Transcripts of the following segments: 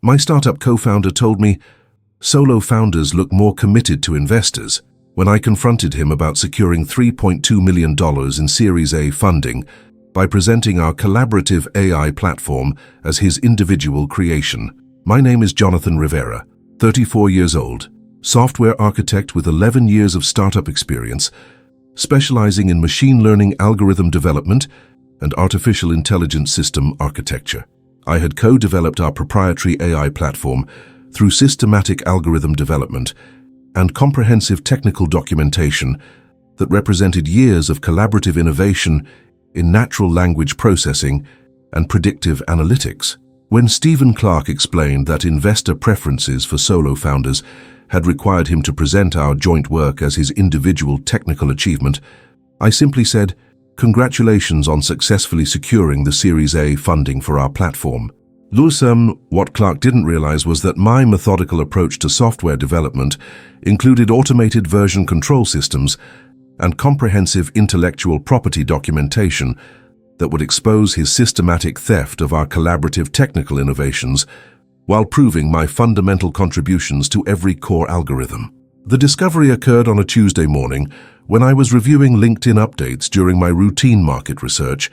My startup co-founder told me solo founders look more committed to investors when I confronted him about securing $3.2 million in Series A funding by presenting our collaborative AI platform as his individual creation. My name is Jonathan Rivera, 34 years old, software architect with 11 years of startup experience, specializing in machine learning algorithm development and artificial intelligence system architecture. I had co-developed our proprietary AI platform through systematic algorithm development and comprehensive technical documentation that represented years of collaborative innovation in natural language processing and predictive analytics. When Stephen Clark explained that investor preferences for solo founders had required him to present our joint work as his individual technical achievement, I simply said, "Congratulations on successfully securing the Series A funding for our platform." What Clark didn't realize was that my methodical approach to software development included automated version control systems and comprehensive intellectual property documentation that would expose his systematic theft of our collaborative technical innovations while proving my fundamental contributions to every core algorithm. The discovery occurred on a Tuesday morning when I was reviewing LinkedIn updates during my routine market research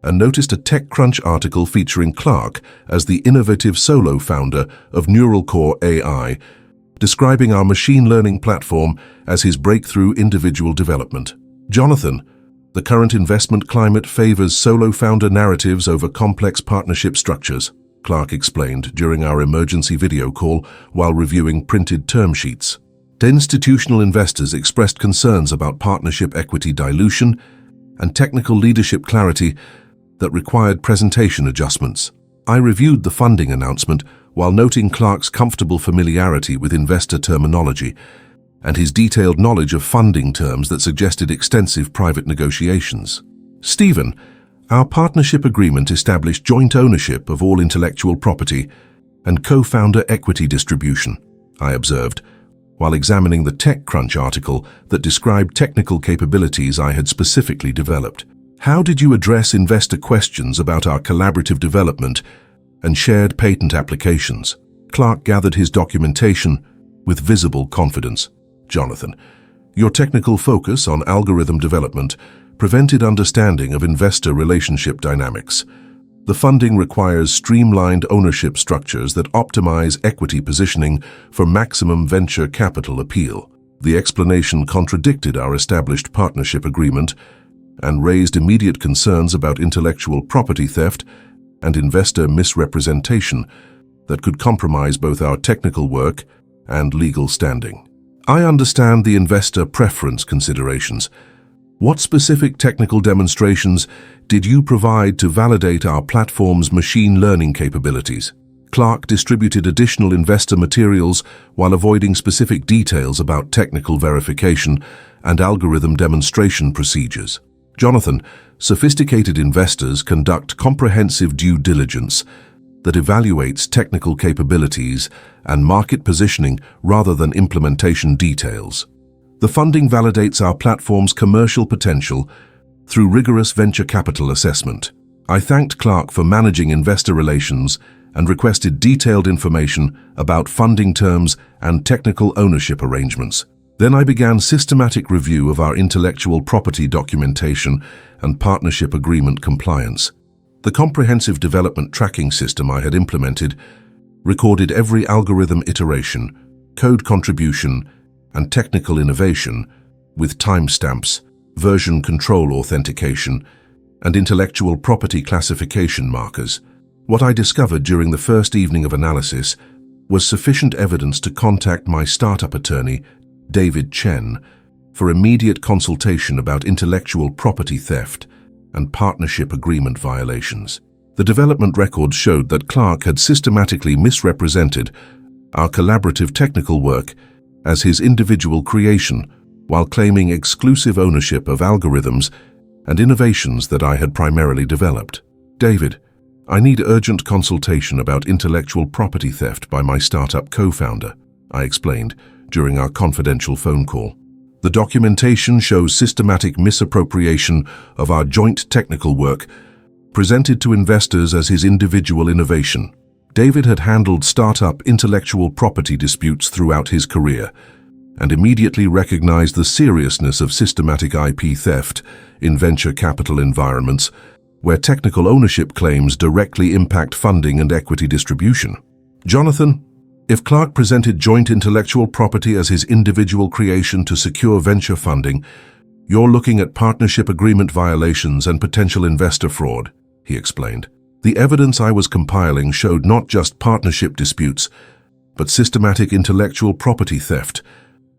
and noticed a TechCrunch article featuring Clark as the innovative solo founder of Neural Core AI, describing our machine learning platform as his breakthrough individual development. "Jonathan, the current investment climate favors solo founder narratives over complex partnership structures," Clark explained during our emergency video call while reviewing printed term sheets. Institutional investors expressed concerns about partnership equity dilution and technical leadership clarity that required presentation adjustments. I reviewed the funding announcement while noting Clark's comfortable familiarity with investor terminology and his detailed knowledge of funding terms that suggested extensive private negotiations. "Stephen, our partnership agreement established joint ownership of all intellectual property and co-founder equity distribution," I observed, while examining the TechCrunch article that described technical capabilities I had specifically developed. "How did you address investor questions about our collaborative development and shared patent applications?" Clark gathered his documentation with visible confidence. "Jonathan, your technical focus on algorithm development prevented understanding of investor relationship dynamics. The funding requires streamlined ownership structures that optimize equity positioning for maximum venture capital appeal." The explanation contradicted our established partnership agreement and raised immediate concerns about intellectual property theft and investor misrepresentation that could compromise both our technical work and legal standing. "I understand the investor preference considerations. What specific technical demonstrations did you provide to validate our platform's machine learning capabilities?" Clark distributed additional investor materials while avoiding specific details about technical verification and algorithm demonstration procedures. "Jonathan, sophisticated investors conduct comprehensive due diligence that evaluates technical capabilities and market positioning rather than implementation details. The funding validates our platform's commercial potential through rigorous venture capital assessment." I thanked Clark for managing investor relations and requested detailed information about funding terms and technical ownership arrangements. Then I began systematic review of our intellectual property documentation and partnership agreement compliance. The comprehensive development tracking system I had implemented recorded every algorithm iteration, code contribution, and technical innovation with timestamps, version control authentication, and intellectual property classification markers. What I discovered during the first evening of analysis was sufficient evidence to contact my startup attorney, David Chen, for immediate consultation about intellectual property theft and partnership agreement violations. The development records showed that Clark had systematically misrepresented our collaborative technical work as his individual creation while claiming exclusive ownership of algorithms and innovations that I had primarily developed. "David, I need urgent consultation about intellectual property theft by my startup co-founder," I explained during our confidential phone call. "The documentation shows systematic misappropriation of our joint technical work presented to investors as his individual innovation." David had handled startup intellectual property disputes throughout his career and immediately recognized the seriousness of systematic IP theft in venture capital environments where technical ownership claims directly impact funding and equity distribution. Jonathan, if Clark presented joint intellectual property as his individual creation to secure venture funding, you're looking at partnership agreement violations and potential investor fraud, he explained. The evidence I was compiling showed not just partnership disputes, but systematic intellectual property theft,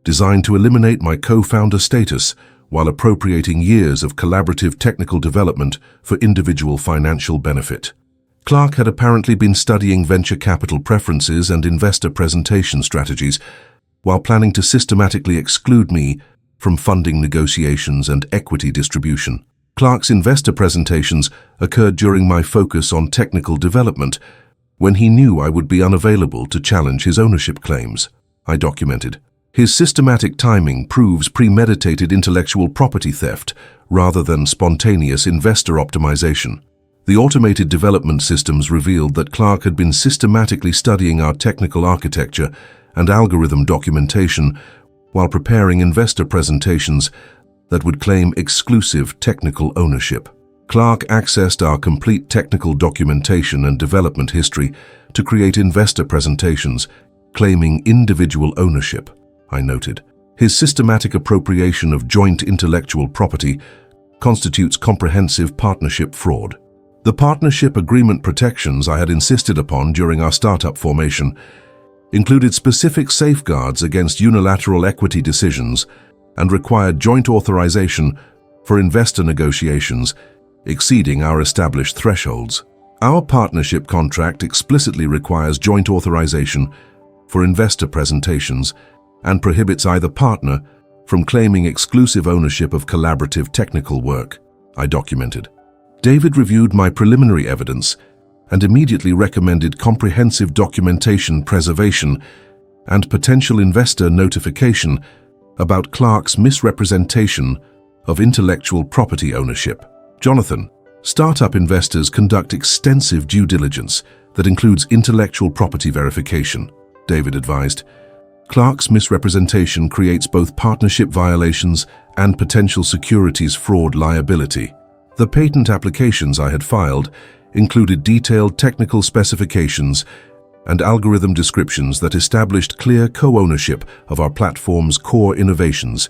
designed to eliminate my co-founder status while appropriating years of collaborative technical development for individual financial benefit. Clark had apparently been studying venture capital preferences and investor presentation strategies while planning to systematically exclude me from funding negotiations and equity distribution. Clark's investor presentations occurred during my focus on technical development, when he knew I would be unavailable to challenge his ownership claims, I documented. His systematic timing proves premeditated intellectual property theft rather than spontaneous investor optimization. The automated development systems revealed that Clark had been systematically studying our technical architecture and algorithm documentation while preparing investor presentations that would claim exclusive technical ownership. Clark accessed our complete technical documentation and development history to create investor presentations claiming individual ownership, I noted. His systematic appropriation of joint intellectual property constitutes comprehensive partnership fraud. The partnership agreement protections I had insisted upon during our startup formation included specific safeguards against unilateral equity decisions and required joint authorization for investor negotiations exceeding our established thresholds. Our partnership contract explicitly requires joint authorization for investor presentations and prohibits either partner from claiming exclusive ownership of collaborative technical work, I documented. David reviewed my preliminary evidence and immediately recommended comprehensive documentation preservation and potential investor notification about Clark's misrepresentation of intellectual property ownership. Jonathan, startup investors conduct extensive due diligence that includes intellectual property verification, David advised. Clark's misrepresentation creates both partnership violations and potential securities fraud liability. The patent applications I had filed included detailed technical specifications and algorithm descriptions that established clear co-ownership of our platform's core innovations,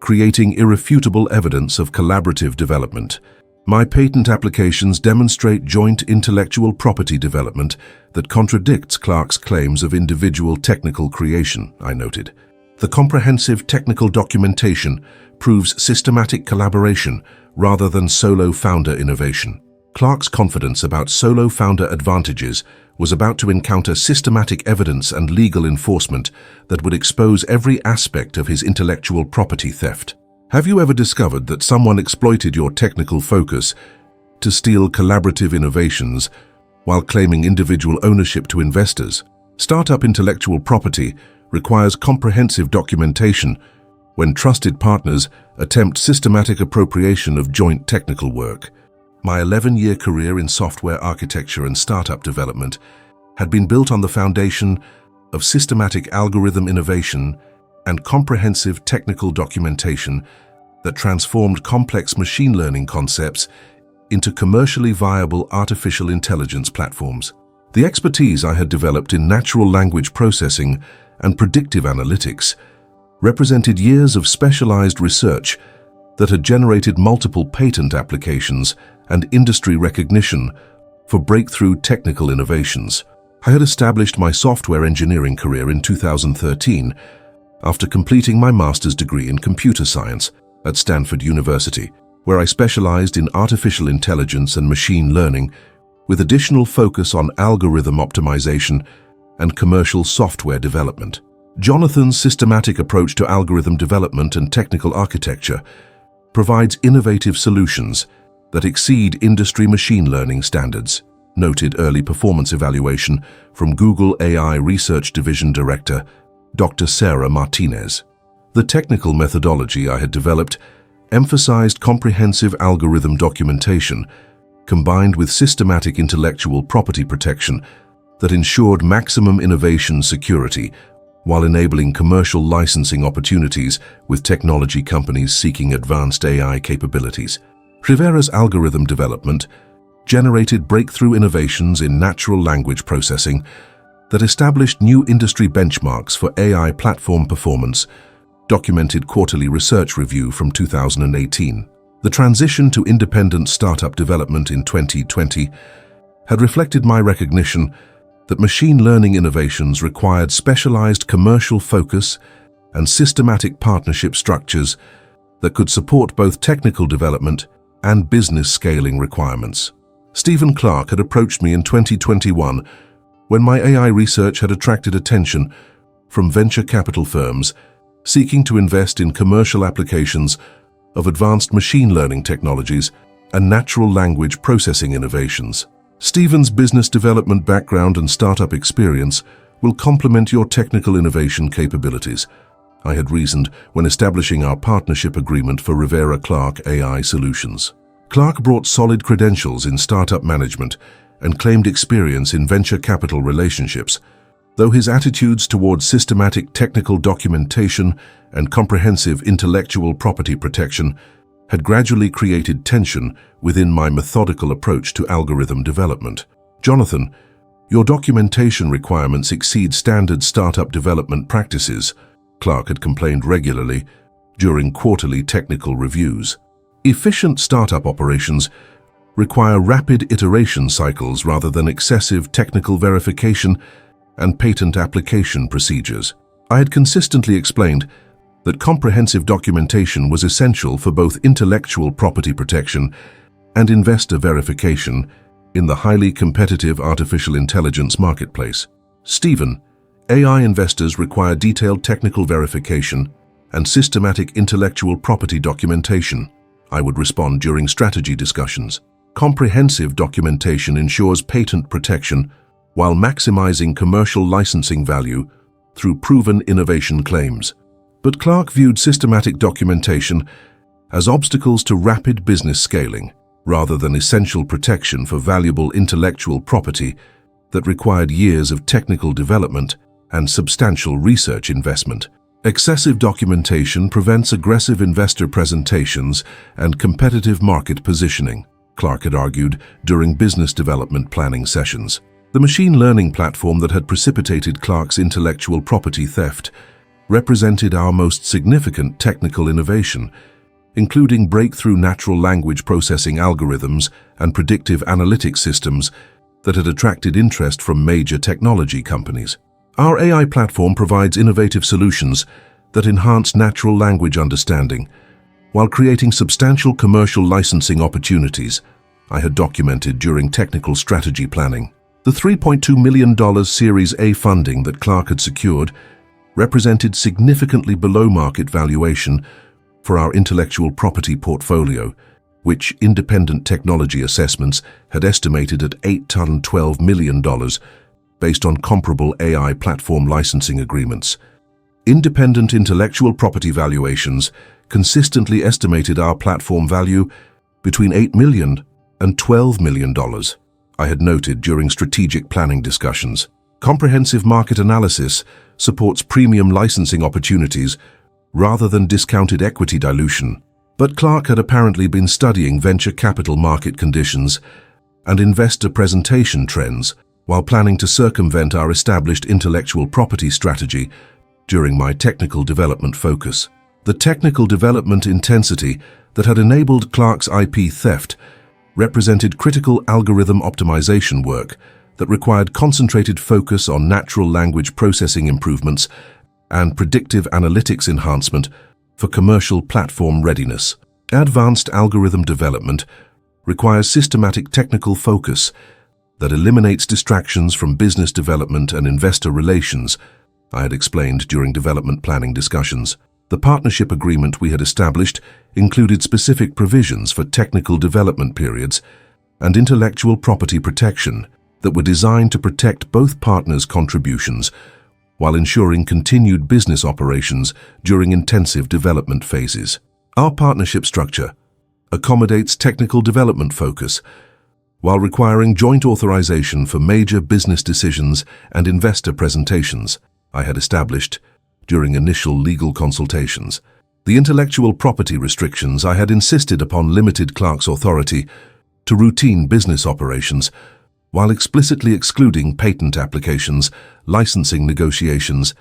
creating irrefutable evidence of collaborative development. My patent applications demonstrate joint intellectual property development that contradicts Clark's claims of individual technical creation, I noted. The comprehensive technical documentation proves systematic collaboration rather than solo founder innovation. Clark's confidence about solo founder advantages was about to encounter systematic evidence and legal enforcement that would expose every aspect of his intellectual property theft. Have you ever discovered that someone exploited your technical focus to steal collaborative innovations while claiming individual ownership to investors? Startup intellectual property requires comprehensive documentation when trusted partners attempt systematic appropriation of joint technical work. My 11-year career in software architecture and startup development had been built on the foundation of systematic algorithm innovation and comprehensive technical documentation that transformed complex machine learning concepts into commercially viable artificial intelligence platforms. The expertise I had developed in natural language processing and predictive analytics represented years of specialized research that had generated multiple patent applications and industry recognition for breakthrough technical innovations. I had established my software engineering career in 2013 after completing my master's degree in computer science at Stanford University, where I specialized in artificial intelligence and machine learning with additional focus on algorithm optimization and commercial software development. Jonathan's systematic approach to algorithm development and technical architecture provides innovative solutions that exceed industry machine learning standards, noted early performance evaluation from Google AI Research Division Director, Dr. Sarah Martinez. The technical methodology I had developed emphasized comprehensive algorithm documentation combined with systematic intellectual property protection that ensured maximum innovation security while enabling commercial licensing opportunities with technology companies seeking advanced AI capabilities. Rivera's algorithm development generated breakthrough innovations in natural language processing that established new industry benchmarks for AI platform performance, documented quarterly research review from 2018. The transition to independent startup development in 2020 had reflected my recognition that machine learning innovations required specialized commercial focus and systematic partnership structures that could support both technical development and business scaling requirements. Stephen Clark had approached me in 2021 when my AI research had attracted attention from venture capital firms seeking to invest in commercial applications of advanced machine learning technologies and natural language processing innovations. Stephen's business development background and startup experience will complement your technical innovation capabilities, I had reasoned when establishing our partnership agreement for Rivera Clark AI Solutions. Clark brought solid credentials in startup management and claimed experience in venture capital relationships, though his attitudes towards systematic technical documentation and comprehensive intellectual property protection had gradually created tension within my methodical approach to algorithm development. "Jonathan, your documentation requirements exceed standard startup development practices," Clark had complained regularly during quarterly technical reviews. "Efficient startup operations require rapid iteration cycles rather than excessive technical verification and patent application procedures." I had consistently explained that comprehensive documentation was essential for both intellectual property protection and investor verification in the highly competitive artificial intelligence marketplace. "Stephen, AI investors require detailed technical verification and systematic intellectual property documentation," I would respond during strategy discussions. "Comprehensive documentation ensures patent protection while maximizing commercial licensing value through proven innovation claims." But Clark viewed systematic documentation as obstacles to rapid business scaling, rather than essential protection for valuable intellectual property that required years of technical development and substantial research investment. Excessive documentation prevents aggressive investor presentations and competitive market positioning, Clark had argued during business development planning sessions. The machine learning platform that had precipitated Clark's intellectual property theft represented our most significant technical innovation, including breakthrough natural language processing algorithms and predictive analytics systems that had attracted interest from major technology companies. Our AI platform provides innovative solutions that enhance natural language understanding while creating substantial commercial licensing opportunities, I had documented during technical strategy planning. The $3.2 million Series A funding that Clark had secured represented significantly below market valuation for our intellectual property portfolio, which independent technology assessments had estimated at $812 million based on comparable AI platform licensing agreements. Independent intellectual property valuations consistently estimated our platform value between $8 million and $12 million, I had noted during strategic planning discussions. Comprehensive market analysis supports premium licensing opportunities rather than discounted equity dilution. But Clark had apparently been studying venture capital market conditions and investor presentation trends while planning to circumvent our established intellectual property strategy during my technical development focus. The technical development intensity that had enabled Clark's IP theft represented critical algorithm optimization work that required concentrated focus on natural language processing improvements and predictive analytics enhancement for commercial platform readiness. Advanced algorithm development requires systematic technical focus that eliminates distractions from business development and investor relations, I had explained during development planning discussions. The partnership agreement we had established included specific provisions for technical development periods and intellectual property protection that were designed to protect both partners' contributions while ensuring continued business operations during intensive development phases. Our partnership structure accommodates technical development focus while requiring joint authorization for major business decisions and investor presentations I had established during initial legal consultations. The intellectual property restrictions I had insisted upon limited Clark's authority to routine business operations, while explicitly excluding patent applications, licensing negotiations,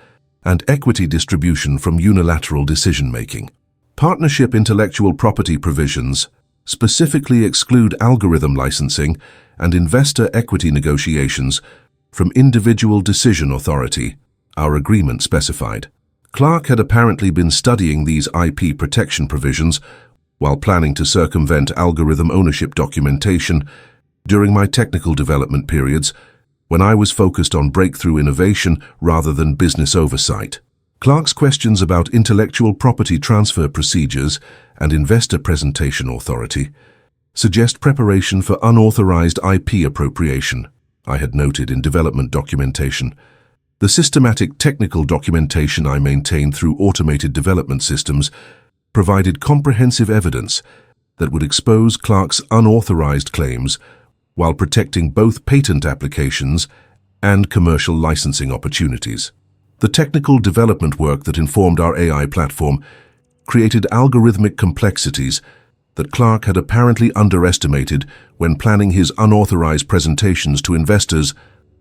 and equity distribution from unilateral decision-making. Partnership intellectual property provisions specifically exclude algorithm licensing and investor equity negotiations from individual decision authority, our agreement specified. Clark had apparently been studying these IP protection provisions while planning to circumvent algorithm ownership documentation during my technical development periods, when I was focused on breakthrough innovation rather than business oversight. Clark's questions about intellectual property transfer procedures and investor presentation authority suggest preparation for unauthorized IP appropriation, I had noted in development documentation. The systematic technical documentation I maintained through automated development systems provided comprehensive evidence that would expose Clark's unauthorized claims while protecting both patent applications and commercial licensing opportunities. The technical development work that informed our AI platform created algorithmic complexities that Clark had apparently underestimated when planning his unauthorized presentations to investors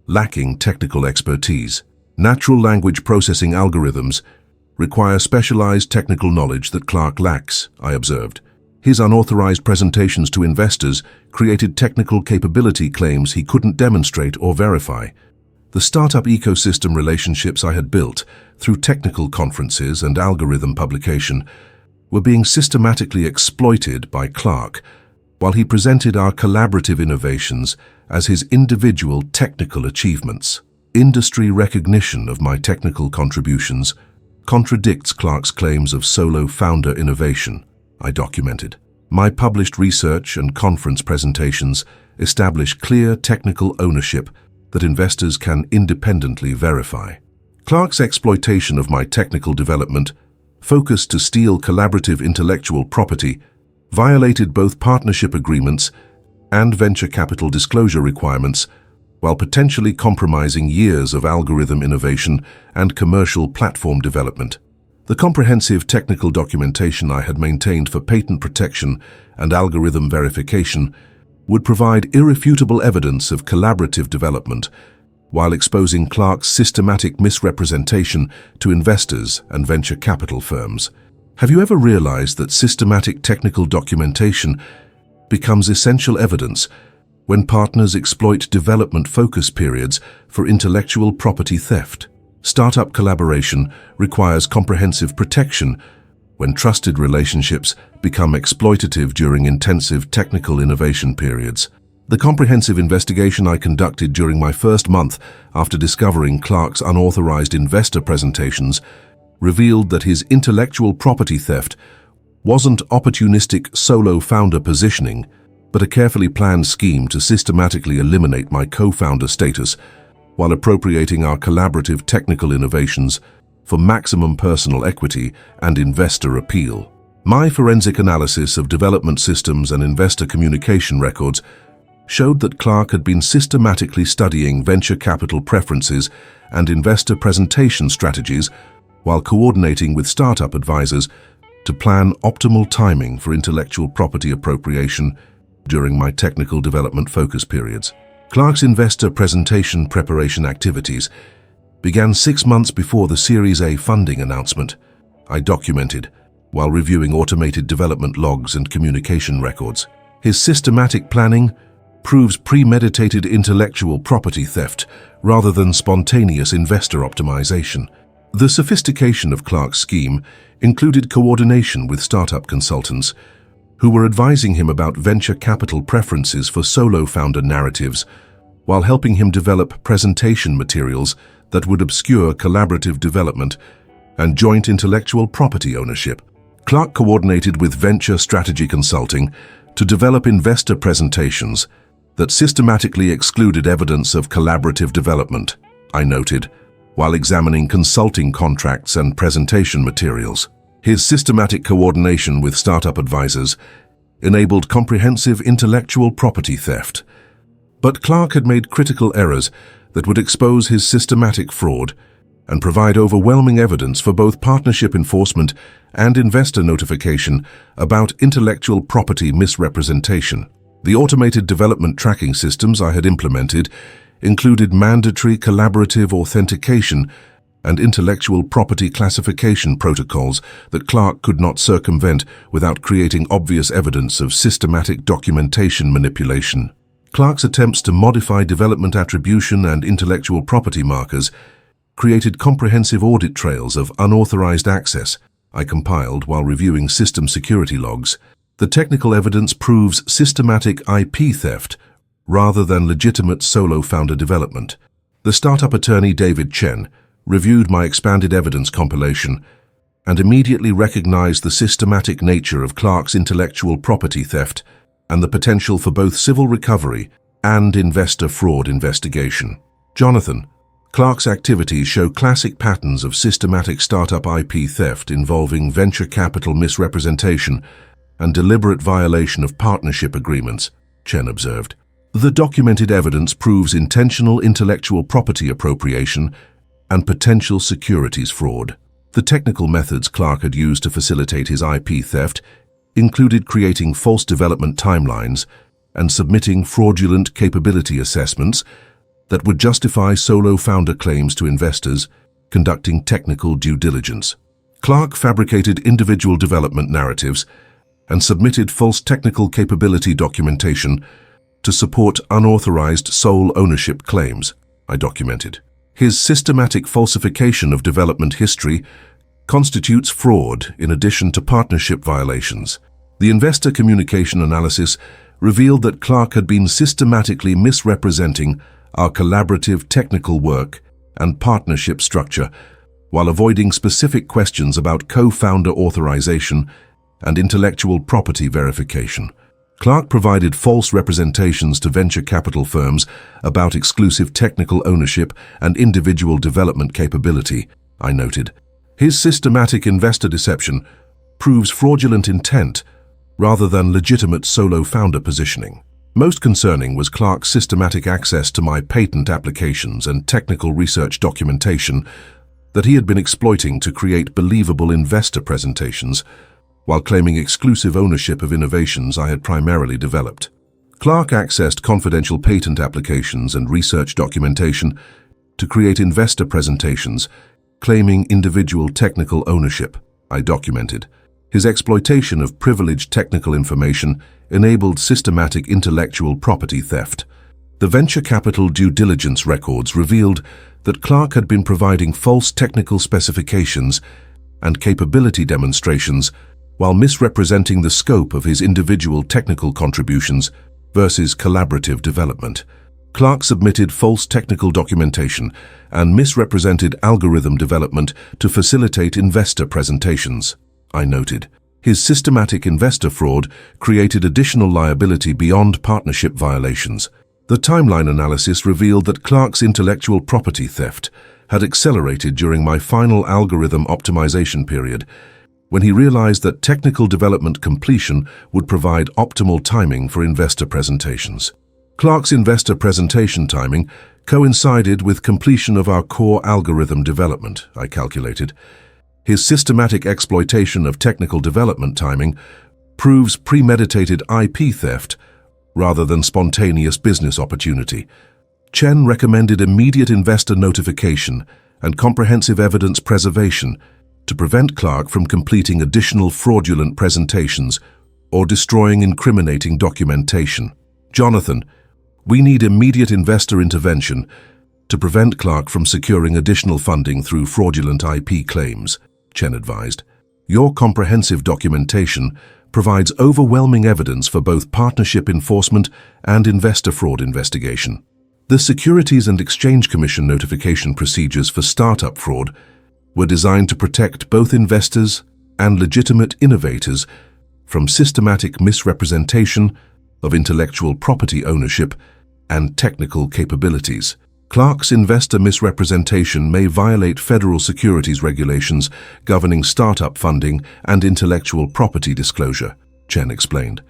lacking technical expertise. Natural language processing algorithms require specialized technical knowledge that Clark lacks, I observed. His unauthorized presentations to investors created technical capability claims he couldn't demonstrate or verify. The startup ecosystem relationships I had built through technical conferences and algorithm publication were being systematically exploited by Clark, while he presented our collaborative innovations as his individual technical achievements. Industry recognition of my technical contributions contradicts Clark's claims of solo founder innovation, I documented. My published research and conference presentations establish clear technical ownership that investors can independently verify. Clark's exploitation of my technical development, focused to steal collaborative intellectual property, violated both partnership agreements and venture capital disclosure requirements, while potentially compromising years of algorithm innovation and commercial platform development. The comprehensive technical documentation I had maintained for patent protection and algorithm verification would provide irrefutable evidence of collaborative development, while exposing Clark's systematic misrepresentation to investors and venture capital firms. Have you ever realized that systematic technical documentation becomes essential evidence when partners exploit development focus periods for intellectual property theft? Startup collaboration requires comprehensive protection when trusted relationships become exploitative during intensive technical innovation periods. The comprehensive investigation I conducted during my first month after discovering Clark's unauthorized investor presentations revealed that his intellectual property theft wasn't opportunistic solo founder positioning, but a carefully planned scheme to systematically eliminate my co-founder status while appropriating our collaborative technical innovations for maximum personal equity and investor appeal. My forensic analysis of development systems and investor communication records showed that Clark had been systematically studying venture capital preferences and investor presentation strategies while coordinating with startup advisors to plan optimal timing for intellectual property appropriation during my technical development focus periods. Clark's investor presentation preparation activities began 6 months before the Series A funding announcement, I documented while reviewing automated development logs and communication records. His systematic planning proves premeditated intellectual property theft rather than spontaneous investor optimization. The sophistication of Clark's scheme included coordination with startup consultants who were advising him about venture capital preferences for solo founder narratives, while helping him develop presentation materials that would obscure collaborative development and joint intellectual property ownership. Clark coordinated with venture strategy consulting to develop investor presentations that systematically excluded evidence of collaborative development, I noted, while examining consulting contracts and presentation materials. His systematic coordination with startup advisors enabled comprehensive intellectual property theft But Clark had made critical errors that would expose his systematic fraud and provide overwhelming evidence for both partnership enforcement and investor notification about intellectual property misrepresentation. The automated development tracking systems I had implemented included mandatory collaborative authentication and intellectual property classification protocols that Clark could not circumvent without creating obvious evidence of systematic documentation manipulation. Clark's attempts to modify development attribution and intellectual property markers created comprehensive audit trails of unauthorized access I compiled while reviewing system security logs. The technical evidence proves systematic IP theft rather than legitimate solo founder development. The startup attorney David Chen reviewed my expanded evidence compilation and immediately recognized the systematic nature of Clark's intellectual property theft and the potential for both civil recovery and investor fraud investigation. Jonathan, Clark's activities show classic patterns of systematic startup IP theft involving venture capital misrepresentation and deliberate violation of partnership agreements, Chen observed. The documented evidence proves intentional intellectual property appropriation and potential securities fraud. The technical methods Clark had used to facilitate his IP theft included creating false development timelines and submitting fraudulent capability assessments that would justify solo founder claims to investors, conducting technical due diligence. Clark fabricated individual development narratives and submitted false technical capability documentation to support unauthorized sole ownership claims, I documented. His systematic falsification of development history constitutes fraud in addition to partnership violations. The investor communication analysis revealed that Clark had been systematically misrepresenting our collaborative technical work and partnership structure while avoiding specific questions about co-founder authorization and intellectual property verification. Clark provided false representations to venture capital firms about exclusive technical ownership and individual development capability, I noted. His systematic investor deception proves fraudulent intent rather than legitimate solo founder positioning. Most concerning was Clark's systematic access to my patent applications and technical research documentation that he had been exploiting to create believable investor presentations while claiming exclusive ownership of innovations I had primarily developed. Clark accessed confidential patent applications and research documentation to create investor presentations claiming individual technical ownership, I documented. His exploitation of privileged technical information enabled systematic intellectual property theft. The venture capital due diligence records revealed that Clark had been providing false technical specifications and capability demonstrations while misrepresenting the scope of his individual technical contributions versus collaborative development. Clark submitted false technical documentation and misrepresented algorithm development to facilitate investor presentations, I noted. His systematic investor fraud created additional liability beyond partnership violations. The timeline analysis revealed that Clark's intellectual property theft had accelerated during my final algorithm optimization period, when he realized that technical development completion would provide optimal timing for investor presentations. Clark's investor presentation timing coincided with completion of our core algorithm development, I calculated. His systematic exploitation of technical development timing proves premeditated IP theft rather than spontaneous business opportunity. Chen recommended immediate investor notification and comprehensive evidence preservation to prevent Clark from completing additional fraudulent presentations or destroying incriminating documentation. Jonathan, we need immediate investor intervention to prevent Clark from securing additional funding through fraudulent IP claims, Chen advised. Your comprehensive documentation provides overwhelming evidence for both partnership enforcement and investor fraud investigation. The Securities and Exchange Commission notification procedures for startup fraud were designed to protect both investors and legitimate innovators from systematic misrepresentation of intellectual property ownership and technical capabilities. Clark's investor misrepresentation may violate federal securities regulations governing startup funding and intellectual property disclosure, Chen explained.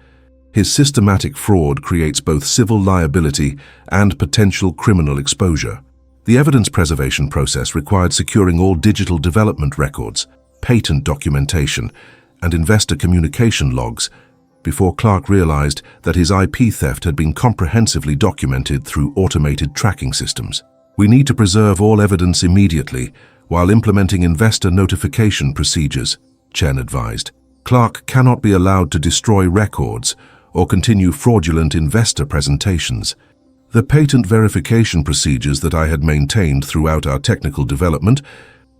His systematic fraud creates both civil liability and potential criminal exposure. The evidence preservation process required securing all digital development records, patent documentation, and investor communication logs before Clark realized that his IP theft had been comprehensively documented through automated tracking systems. We need to preserve all evidence immediately while implementing investor notification procedures, Chen advised. Clark cannot be allowed to destroy records or continue fraudulent investor presentations. The patent verification procedures that I had maintained throughout our technical development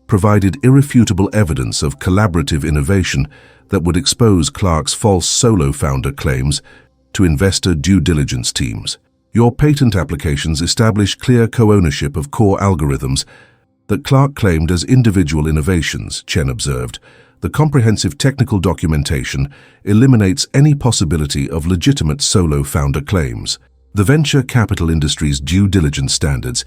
provided irrefutable evidence of collaborative innovation that would expose Clark's false solo founder claims to investor due diligence teams. Your patent applications establish clear co-ownership of core algorithms that Clark claimed as individual innovations, Chen observed. The comprehensive technical documentation eliminates any possibility of legitimate solo founder claims. The venture capital industry's due diligence standards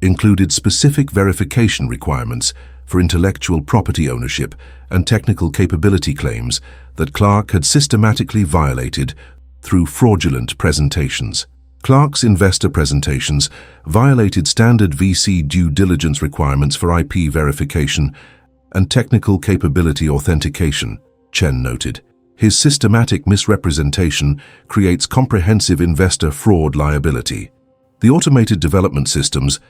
included specific verification requirements for intellectual property ownership and technical capability claims that Clark had systematically violated through fraudulent presentations. Clark's investor presentations violated standard VC due diligence requirements for IP verification and technical capability authentication, Chen noted. His systematic misrepresentation creates comprehensive investor fraud liability. The automated development systems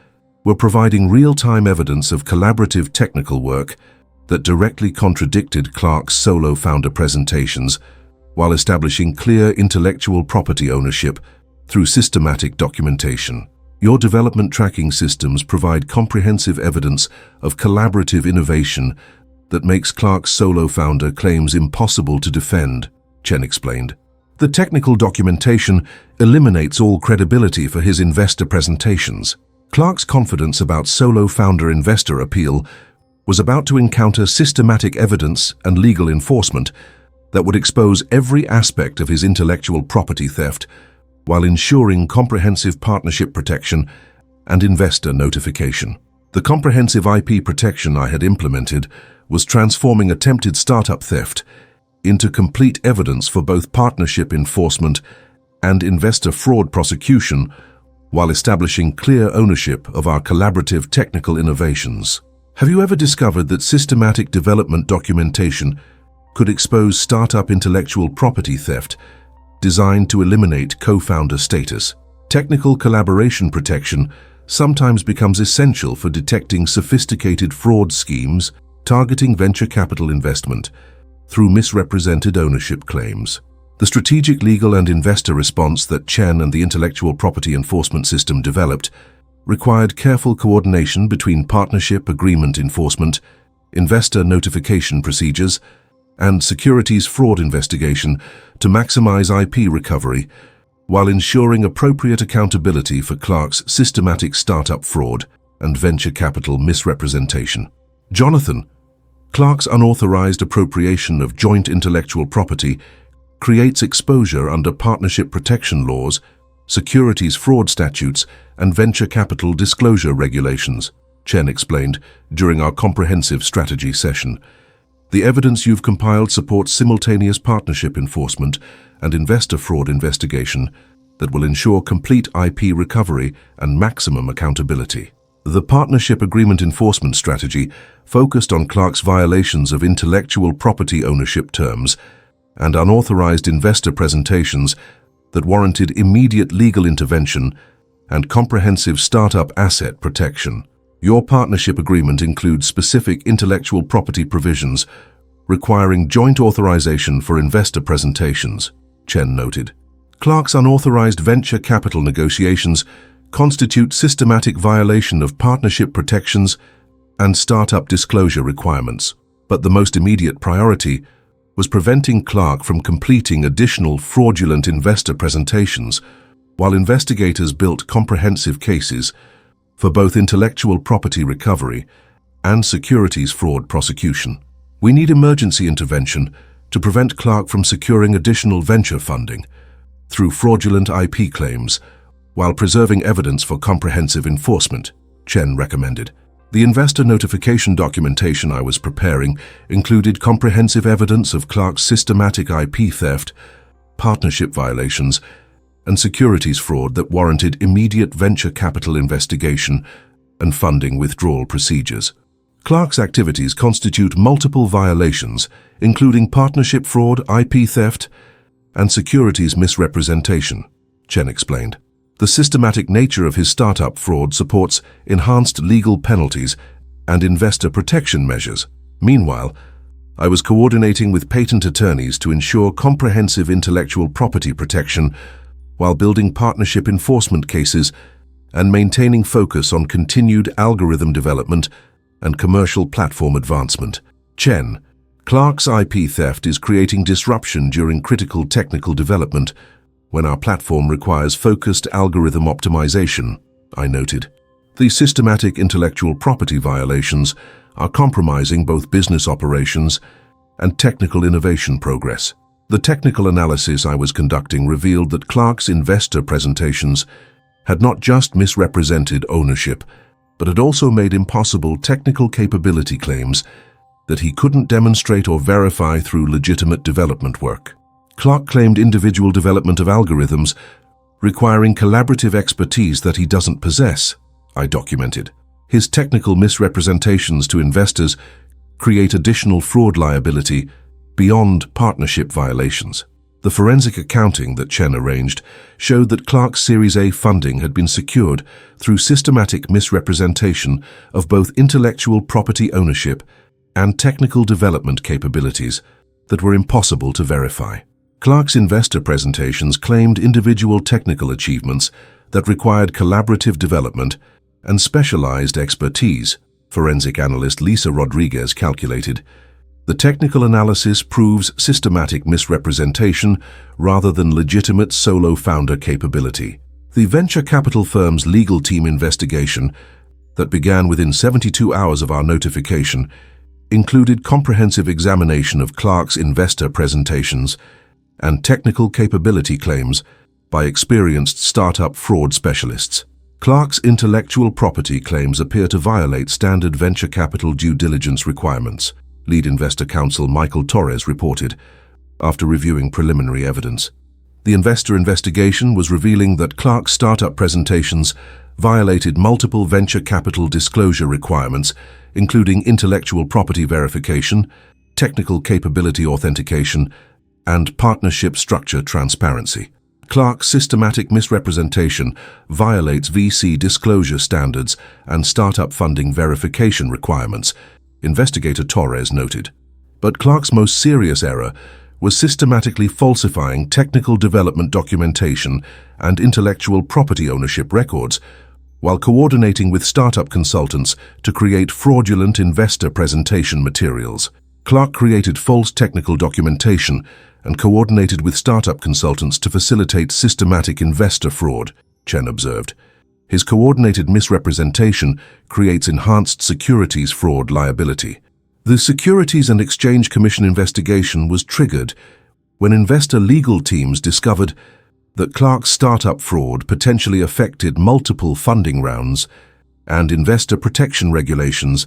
were providing real-time evidence of collaborative technical work that directly contradicted Clark's solo founder presentations while establishing clear intellectual property ownership through systematic documentation. Your development tracking systems provide comprehensive evidence of collaborative innovation that makes Clark's solo founder claims impossible to defend, Chen explained. The technical documentation eliminates all credibility for his investor presentations. Clark's confidence about solo founder investor appeal was about to encounter systematic evidence and legal enforcement that would expose every aspect of his intellectual property theft while ensuring comprehensive partnership protection and investor notification. The comprehensive IP protection I had implemented was transforming attempted startup theft into complete evidence for both partnership enforcement and investor fraud prosecution while establishing clear ownership of our collaborative technical innovations. Have you ever discovered that systematic development documentation could expose startup intellectual property theft designed to eliminate co-founder status? Technical collaboration protection sometimes becomes essential for detecting sophisticated fraud schemes targeting venture capital investment through misrepresented ownership claims. The strategic legal and investor response that Chen and the intellectual property enforcement system developed required careful coordination between partnership agreement enforcement, investor notification procedures, and securities fraud investigation to maximize IP recovery while ensuring appropriate accountability for Clark's systematic startup fraud and venture capital misrepresentation. Jonathan, Clark's unauthorized appropriation of joint intellectual property creates exposure under partnership protection laws, securities fraud statutes, and venture capital disclosure regulations, Chen explained during our comprehensive strategy session. The evidence you've compiled supports simultaneous partnership enforcement and investor fraud investigation that will ensure complete IP recovery and maximum accountability. The partnership agreement enforcement strategy focused on Clark's violations of intellectual property ownership terms and unauthorized investor presentations that warranted immediate legal intervention and comprehensive startup asset protection. Your partnership agreement includes specific intellectual property provisions requiring joint authorization for investor presentations, Chen noted. Clark's unauthorized venture capital negotiations constitute systematic violation of partnership protections and startup disclosure requirements, but the most immediate priority was preventing Clark from completing additional fraudulent investor presentations while investigators built comprehensive cases for both intellectual property recovery and securities fraud prosecution. We need emergency intervention to prevent Clark from securing additional venture funding through fraudulent IP claims while preserving evidence for comprehensive enforcement, Chen recommended. The investor notification documentation I was preparing included comprehensive evidence of Clark's systematic IP theft partnership violations, and securities fraud that warranted immediate venture capital investigation and funding withdrawal procedures. Clark's activities constitute multiple violations, including partnership fraud, IP theft, and securities misrepresentation, Chen explained. The systematic nature of his startup fraud supports enhanced legal penalties and investor protection measures. Meanwhile, I was coordinating with patent attorneys to ensure comprehensive intellectual property protection while building partnership enforcement cases and maintaining focus on continued algorithm development and commercial platform advancement. Chen, Clark's IP theft is creating disruption during critical technical development when our platform requires focused algorithm optimization, I noted. These systematic intellectual property violations are compromising both business operations and technical innovation progress. The technical analysis I was conducting revealed that Clark's investor presentations had not just misrepresented ownership, but had also made impossible technical capability claims that he couldn't demonstrate or verify through legitimate development work. Clark claimed individual development of algorithms requiring collaborative expertise that he doesn't possess, I documented. His technical misrepresentations to investors create additional fraud liability beyond partnership violations. The forensic accounting that Chen arranged showed that Clark's Series A funding had been secured through systematic misrepresentation of both intellectual property ownership and technical development capabilities that were impossible to verify. Clark's investor presentations claimed individual technical achievements that required collaborative development and specialized expertise, forensic analyst Lisa Rodriguez calculated. The technical analysis proves systematic misrepresentation rather than legitimate solo founder capability. The venture capital firm's legal team investigation that began within 72 hours of our notification included comprehensive examination of Clark's investor presentations and technical capability claims by experienced startup fraud specialists. Clark's intellectual property claims appear to violate standard venture capital due diligence requirements, lead investor counsel Michael Torres reported, after reviewing preliminary evidence. The investor investigation was revealing that Clark's startup presentations violated multiple venture capital disclosure requirements, including intellectual property verification, technical capability authentication, and partnership structure transparency. Clark's systematic misrepresentation violates VC disclosure standards and startup funding verification requirements, Investigator Torres noted. But Clark's most serious error was systematically falsifying technical development documentation and intellectual property ownership records while coordinating with startup consultants to create fraudulent investor presentation materials. Clark created false technical documentation and coordinated with startup consultants to facilitate systematic investor fraud, Chen observed. His coordinated misrepresentation creates enhanced securities fraud liability. The Securities and Exchange Commission investigation was triggered when investor legal teams discovered that Clark's startup fraud potentially affected multiple funding rounds and investor protection regulations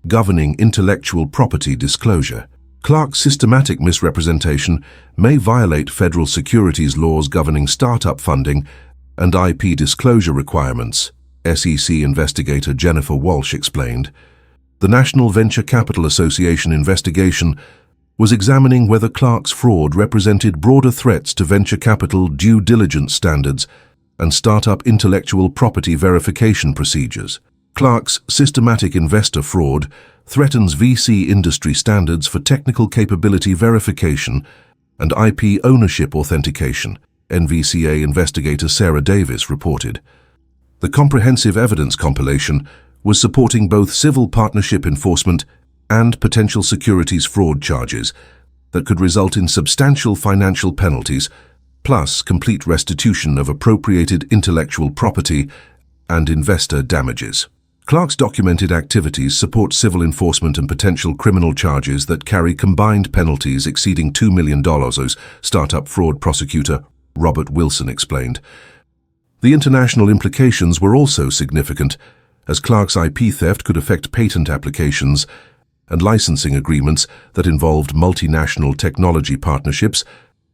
governing intellectual property disclosure. Clark's systematic misrepresentation may violate federal securities laws governing startup funding and IP disclosure requirements, SEC investigator Jennifer Walsh explained. The National Venture Capital Association investigation was examining whether Clark's fraud represented broader threats to venture capital due diligence standards and startup intellectual property verification procedures. Clark's systematic investor fraud threatens VC industry standards for technical capability verification and IP ownership authentication, NVCA investigator Sarah Davis reported. The comprehensive evidence compilation was supporting both civil partnership enforcement and potential securities fraud charges that could result in substantial financial penalties, plus complete restitution of appropriated intellectual property and investor damages. Clark's documented activities support civil enforcement and potential criminal charges that carry combined penalties exceeding $2 million, startup fraud prosecutor Robert Wilson explained. The international implications were also significant, as Clark's IP theft could affect patent applications and licensing agreements that involved multinational technology partnerships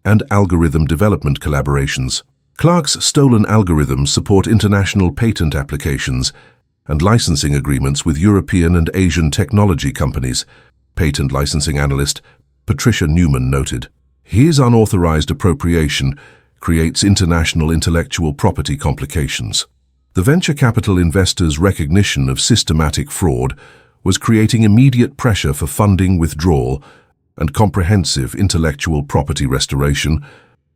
and algorithm development collaborations. Clark's stolen algorithms support international patent applications and licensing agreements with European and Asian technology companies, patent licensing analyst Patricia Newman noted. His unauthorized appropriation creates international intellectual property complications. The venture capital investors' recognition of systematic fraud was creating immediate pressure for funding withdrawal and comprehensive intellectual property restoration,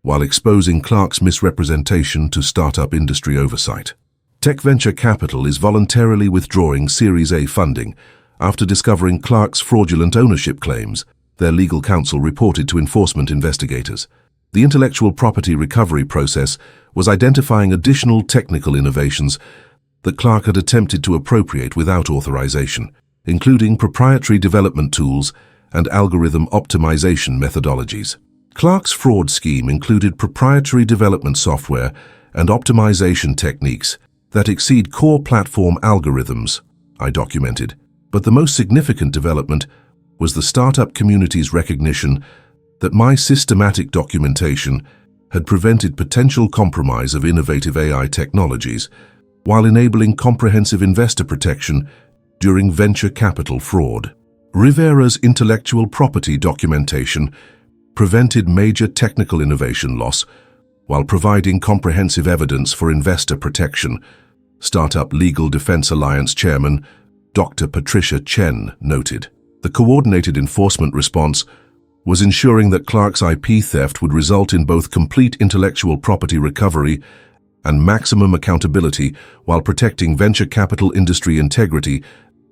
while exposing Clark's misrepresentation to startup industry oversight. Tech Venture Capital is voluntarily withdrawing Series A funding after discovering Clark's fraudulent ownership claims, their legal counsel reported to enforcement investigators. The intellectual property recovery process was identifying additional technical innovations that Clark had attempted to appropriate without authorization, including proprietary development tools and algorithm optimization methodologies. Clark's fraud scheme included proprietary development software and optimization techniques that exceed core platform algorithms, I documented. But the most significant development was the startup community's recognition that my systematic documentation had prevented potential compromise of innovative AI technologies while enabling comprehensive investor protection during venture capital fraud. Rivera's intellectual property documentation prevented major technical innovation loss while providing comprehensive evidence for investor protection, Startup Legal Defense Alliance Chairman Dr. Patricia Chen noted. The coordinated enforcement response was ensuring that Clark's IP theft would result in both complete intellectual property recovery and maximum accountability while protecting venture capital industry integrity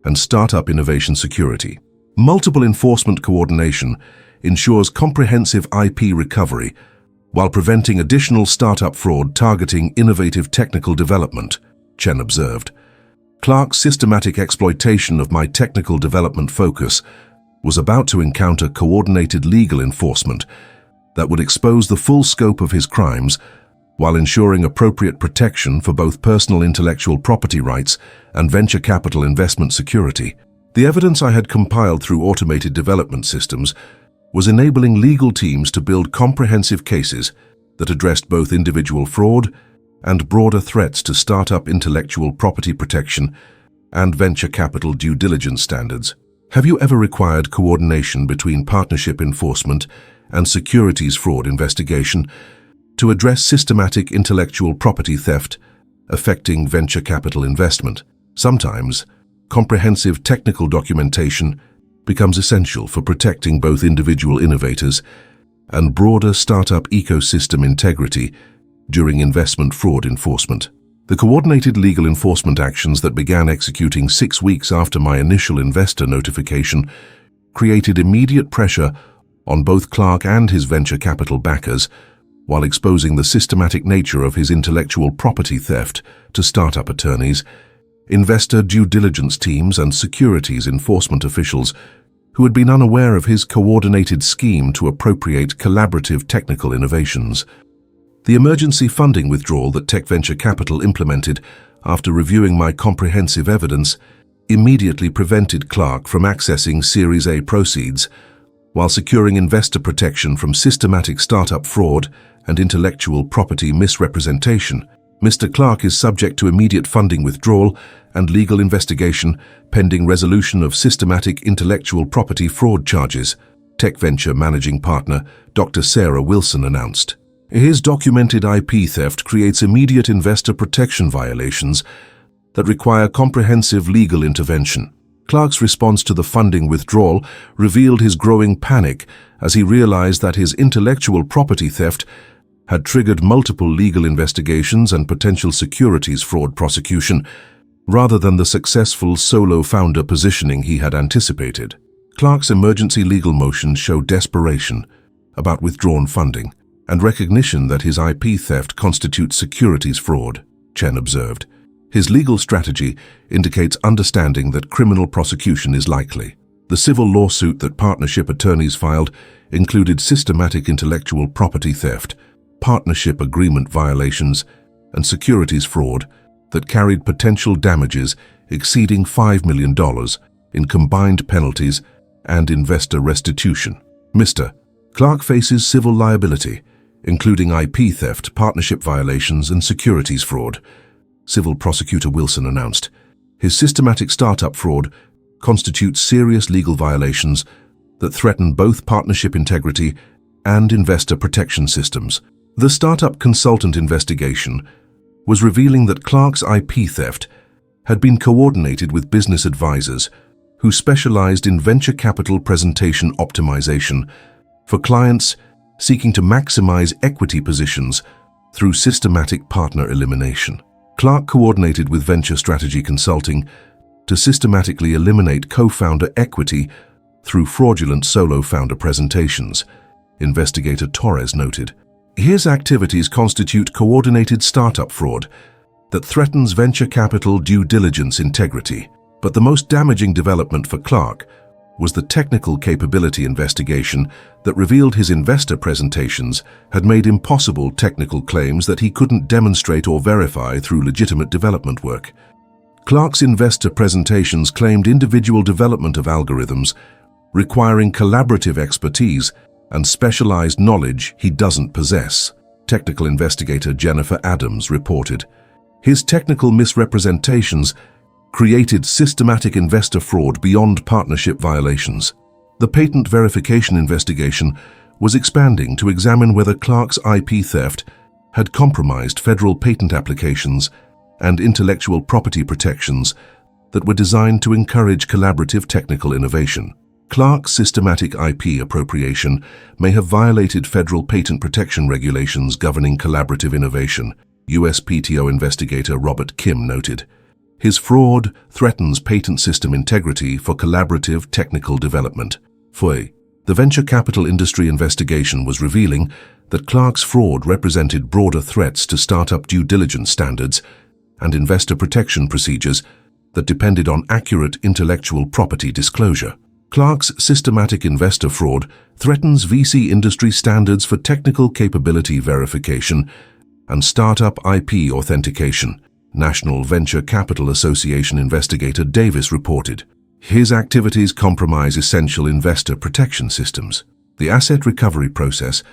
and startup innovation security. Multiple enforcement coordination ensures comprehensive IP recovery while preventing additional startup fraud targeting innovative technical development, Chen observed. Clark's systematic exploitation of my technical development focus was about to encounter coordinated legal enforcement that would expose the full scope of his crimes while ensuring appropriate protection for both personal intellectual property rights and venture capital investment security. The evidence I had compiled through automated development systems was enabling legal teams to build comprehensive cases that addressed both individual fraud and broader threats to startup intellectual property protection and venture capital due diligence standards. Have you ever required coordination between partnership enforcement and securities fraud investigation to address systematic intellectual property theft affecting venture capital investment? Sometimes, comprehensive technical documentation becomes essential for protecting both individual innovators and broader startup ecosystem integrity during investment fraud enforcement. The coordinated legal enforcement actions that began executing 6 weeks after my initial investor notification created immediate pressure on both Clark and his venture capital backers, while exposing the systematic nature of his intellectual property theft to startup attorneys, investor due diligence teams, and securities enforcement officials who had been unaware of his coordinated scheme to appropriate collaborative technical innovations. The emergency funding withdrawal that Tech Venture Capital implemented after reviewing my comprehensive evidence immediately prevented Clark from accessing Series A proceeds, while securing investor protection from systematic startup fraud and intellectual property misrepresentation. Mr. Clark is subject to immediate funding withdrawal and legal investigation pending resolution of systematic intellectual property fraud charges, Tech Venture Managing Partner Dr. Sarah Wilson announced. His documented IP theft creates immediate investor protection violations that require comprehensive legal intervention. Clark's response to the funding withdrawal revealed his growing panic as he realized that his intellectual property theft had triggered multiple legal investigations and potential securities fraud prosecution, rather than the successful solo founder positioning he had anticipated. Clark's emergency legal motions show desperation about withdrawn funding and recognition that his IP theft constitutes securities fraud, Chen observed. His legal strategy indicates understanding that criminal prosecution is likely. The civil lawsuit that partnership attorneys filed included systematic intellectual property theft, partnership agreement violations, and securities fraud that carried potential damages exceeding $5 million in combined penalties and investor restitution. Mr. Clark faces civil liability, including IP theft, partnership violations, and securities fraud, Civil Prosecutor Wilson announced. His systematic startup fraud constitutes serious legal violations that threaten both partnership integrity and investor protection systems. The startup consultant investigation was revealing that Clark's IP theft had been coordinated with business advisors who specialized in venture capital presentation optimization for clients seeking to maximize equity positions through systematic partner elimination. Clark coordinated with Venture Strategy Consulting to systematically eliminate co-founder equity through fraudulent solo founder presentations, Investigator Torres noted. His activities constitute coordinated startup fraud that threatens venture capital due diligence integrity. But the most damaging development for Clark was the technical capability investigation that revealed his investor presentations had made impossible technical claims that he couldn't demonstrate or verify through legitimate development work. Clark's investor presentations claimed individual development of algorithms requiring collaborative expertise and specialized knowledge he doesn't possess, technical investigator Jennifer Adams reported. His technical misrepresentations created systematic investor fraud beyond partnership violations. The patent verification investigation was expanding to examine whether Clark's IP theft had compromised federal patent applications and intellectual property protections that were designed to encourage collaborative technical innovation. Clark's systematic IP appropriation may have violated federal patent protection regulations governing collaborative innovation, USPTO investigator Robert Kim noted. His fraud threatens patent system integrity for collaborative technical development. The venture capital industry investigation was revealing that Clark's fraud represented broader threats to startup due diligence standards and investor protection procedures that depended on accurate intellectual property disclosure. Clark's systematic investor fraud threatens VC industry standards for technical capability verification and startup IP authentication, National Venture Capital Association investigator Davis reported. His activities compromise essential investor protection systems. The asset recovery process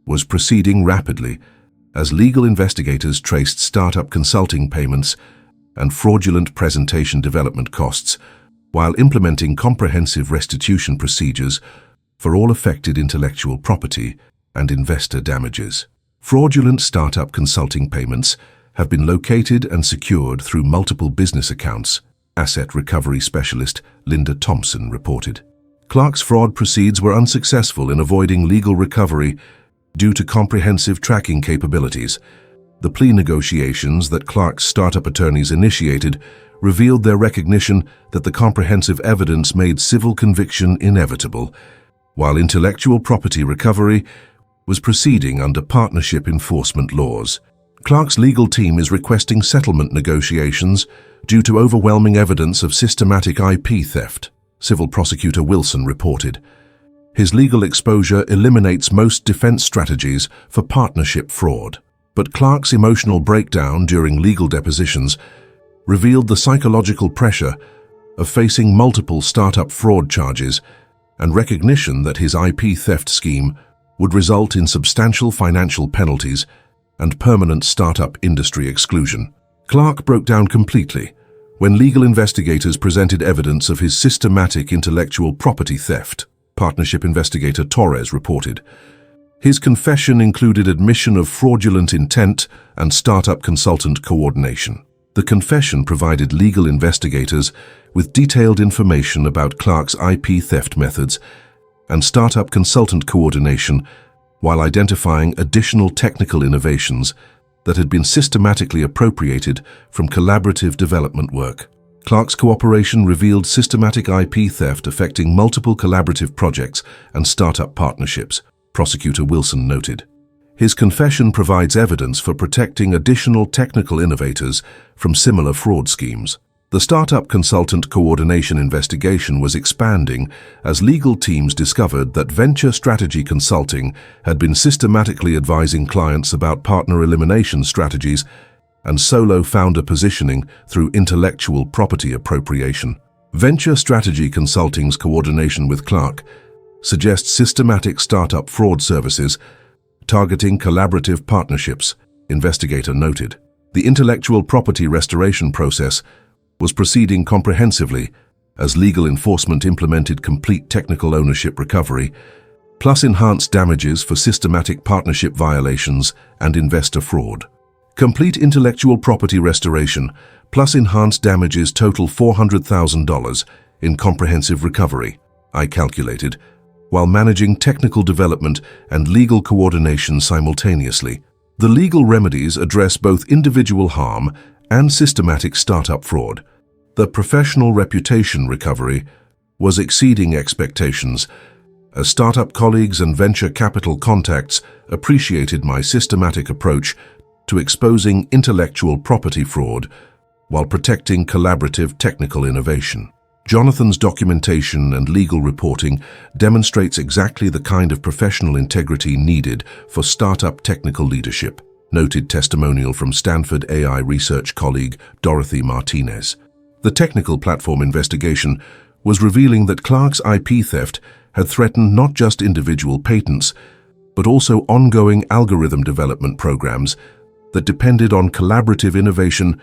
was proceeding rapidly as legal investigators traced startup consulting payments and fraudulent presentation development costs while implementing comprehensive restitution procedures for all affected intellectual property and investor damages. Fraudulent startup consulting payments have been located and secured through multiple business accounts, asset recovery specialist Linda Thompson reported. Clark's fraud proceeds were unsuccessful in avoiding legal recovery due to comprehensive tracking capabilities. The plea negotiations that Clark's startup attorneys initiated revealed their recognition that the comprehensive evidence made civil conviction inevitable, while intellectual property recovery was proceeding under partnership enforcement laws. Clark's legal team is requesting settlement negotiations due to overwhelming evidence of systematic IP theft, Civil Prosecutor Wilson reported. His legal exposure eliminates most defense strategies for partnership fraud. But Clark's emotional breakdown during legal depositions revealed the psychological pressure of facing multiple startup fraud charges and recognition that his IP theft scheme would result in substantial financial penalties and permanent startup industry exclusion. Clark broke down completely when legal investigators presented evidence of his systematic intellectual property theft, partnership investigator Torres reported. His confession included admission of fraudulent intent and startup consultant coordination. The confession provided legal investigators with detailed information about Clark's IP theft methods and startup consultant coordination while identifying additional technical innovations that had been systematically appropriated from collaborative development work. Clark's cooperation revealed systematic IP theft affecting multiple collaborative projects and startup partnerships, Prosecutor Wilson noted. His confession provides evidence for protecting additional technical innovators from similar fraud schemes. The startup consultant coordination investigation was expanding as legal teams discovered that Venture Strategy Consulting had been systematically advising clients about partner elimination strategies and solo founder positioning through intellectual property appropriation. Venture Strategy Consulting's coordination with Clark suggests systematic startup fraud services targeting collaborative partnerships, investigator noted. The intellectual property restoration process was proceeding comprehensively as legal enforcement implemented complete technical ownership recovery, plus enhanced damages for systematic partnership violations and investor fraud. Complete intellectual property restoration plus enhanced damages total $400,000 in comprehensive recovery, I calculated, while managing technical development and legal coordination simultaneously. The legal remedies address both individual harm and systematic startup fraud. The professional reputation recovery was exceeding expectations, as startup colleagues and venture capital contacts appreciated my systematic approach to exposing intellectual property fraud while protecting collaborative technical innovation. Jonathan's documentation and legal reporting demonstrates exactly the kind of professional integrity needed for startup technical leadership, noted testimonial from Stanford AI research colleague Dorothy Martinez. The technical platform investigation was revealing that Clark's IP theft had threatened not just individual patents, but also ongoing algorithm development programs that depended on collaborative innovation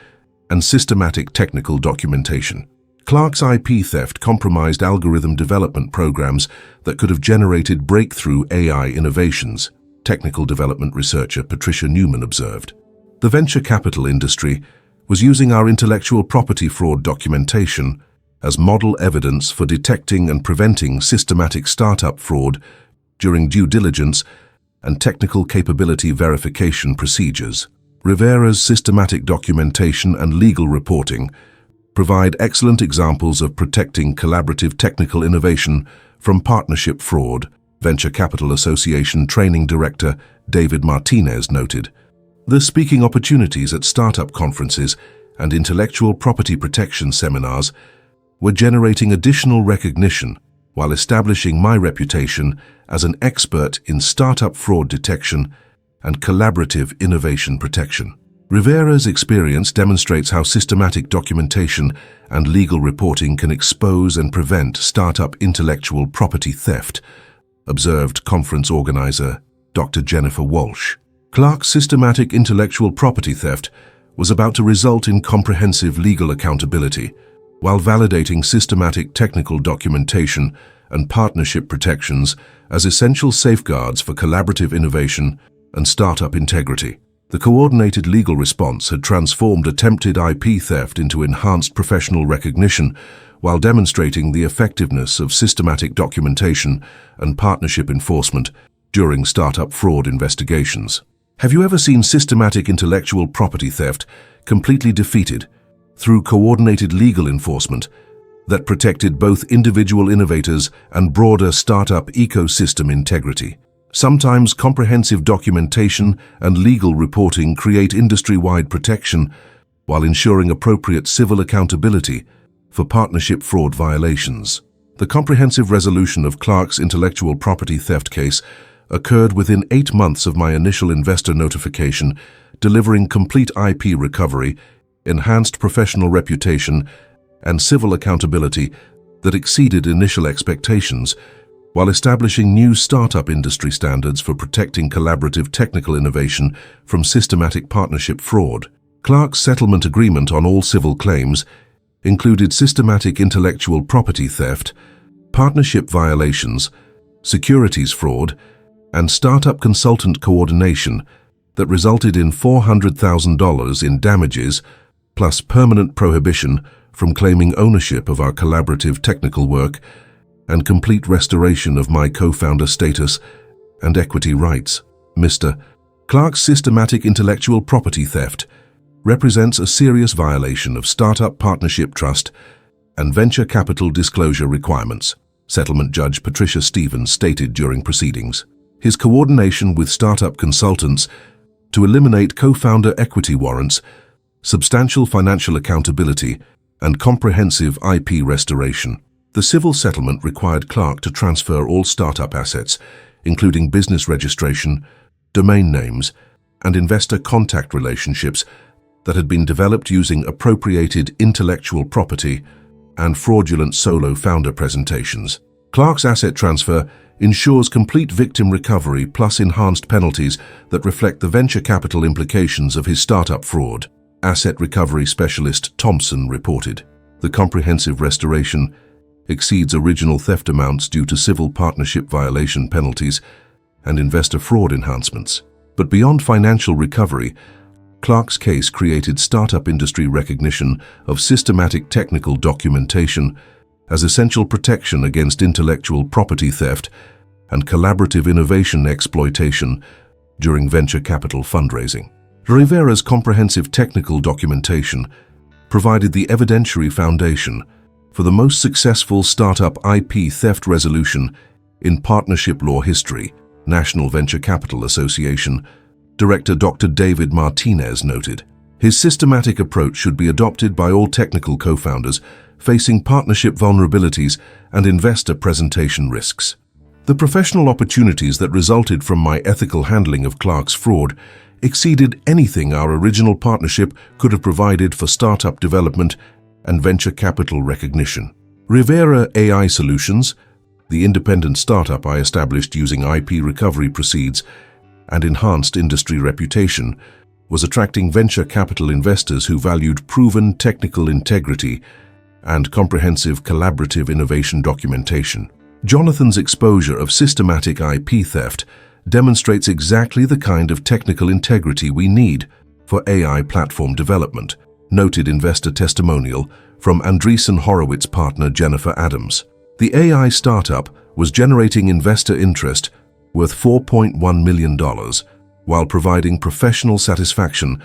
and systematic technical documentation. Clark's IP theft compromised algorithm development programs that could have generated breakthrough AI innovations, technical development researcher Patricia Newman observed. The venture capital industry was using our intellectual property fraud documentation as model evidence for detecting and preventing systematic startup fraud during due diligence and technical capability verification procedures. Rivera's systematic documentation and legal reporting provide excellent examples of protecting collaborative technical innovation from partnership fraud, Venture Capital Association Training Director David Martinez noted. The speaking opportunities at startup conferences and intellectual property protection seminars were generating additional recognition while establishing my reputation as an expert in startup fraud detection and collaborative innovation protection. Rivera's experience demonstrates how systematic documentation and legal reporting can expose and prevent startup intellectual property theft, observed conference organizer Dr. Jennifer Walsh. Clark's systematic intellectual property theft was about to result in comprehensive legal accountability, while validating systematic technical documentation and partnership protections as essential safeguards for collaborative innovation and startup integrity. The coordinated legal response had transformed attempted IP theft into enhanced professional recognition while demonstrating the effectiveness of systematic documentation and partnership enforcement during startup fraud investigations. Have you ever seen systematic intellectual property theft completely defeated through coordinated legal enforcement that protected both individual innovators and broader startup ecosystem integrity? Sometimes comprehensive documentation and legal reporting create industry-wide protection while ensuring appropriate civil accountability for partnership fraud violations. The comprehensive resolution of Clark's intellectual property theft case occurred within 8 months of my initial investor notification, delivering complete IP recovery, enhanced professional reputation, and civil accountability that exceeded initial expectations, while establishing new startup industry standards for protecting collaborative technical innovation from systematic partnership fraud. Clark's settlement agreement on all civil claims included systematic intellectual property theft, partnership violations, securities fraud, and startup consultant coordination that resulted in $400,000 in damages, plus permanent prohibition from claiming ownership of our collaborative technical work and complete restoration of my co-founder status and equity rights. Mr. Clark's systematic intellectual property theft represents a serious violation of startup partnership trust and venture capital disclosure requirements, settlement judge Patricia Stevens stated during proceedings. His coordination with startup consultants to eliminate co-founder equity warrants, substantial financial accountability, and comprehensive IP restoration. The civil settlement required Clark to transfer all startup assets, including business registration, domain names, and investor contact relationships that had been developed using appropriated intellectual property and fraudulent solo founder presentations. Clark's asset transfer ensures complete victim recovery plus enhanced penalties that reflect the venture capital implications of his startup fraud. Asset recovery specialist Thompson reported, "The comprehensive restoration exceeds original theft amounts due to civil partnership violation penalties and investor fraud enhancements." But beyond financial recovery, Clark's case created startup industry recognition of systematic technical documentation as essential protection against intellectual property theft and collaborative innovation exploitation during venture capital fundraising. Rivera's comprehensive technical documentation provided the evidentiary foundation for the most successful startup IP theft resolution in partnership law history, National Venture Capital Association Director Dr. David Martinez noted. His systematic approach should be adopted by all technical co-founders facing partnership vulnerabilities and investor presentation risks. The professional opportunities that resulted from my ethical handling of Clark's fraud exceeded anything our original partnership could have provided for startup development and venture capital recognition. Rivera AI Solutions, the independent startup I established using IP recovery proceeds and enhanced industry reputation, was attracting venture capital investors who valued proven technical integrity and comprehensive collaborative innovation documentation. Jonathan's exposure of systematic IP theft demonstrates exactly the kind of technical integrity we need for AI platform development, noted investor testimonial from Andreessen Horowitz partner Jennifer Adams. The AI startup was generating investor interest worth $4.1 million, while providing professional satisfaction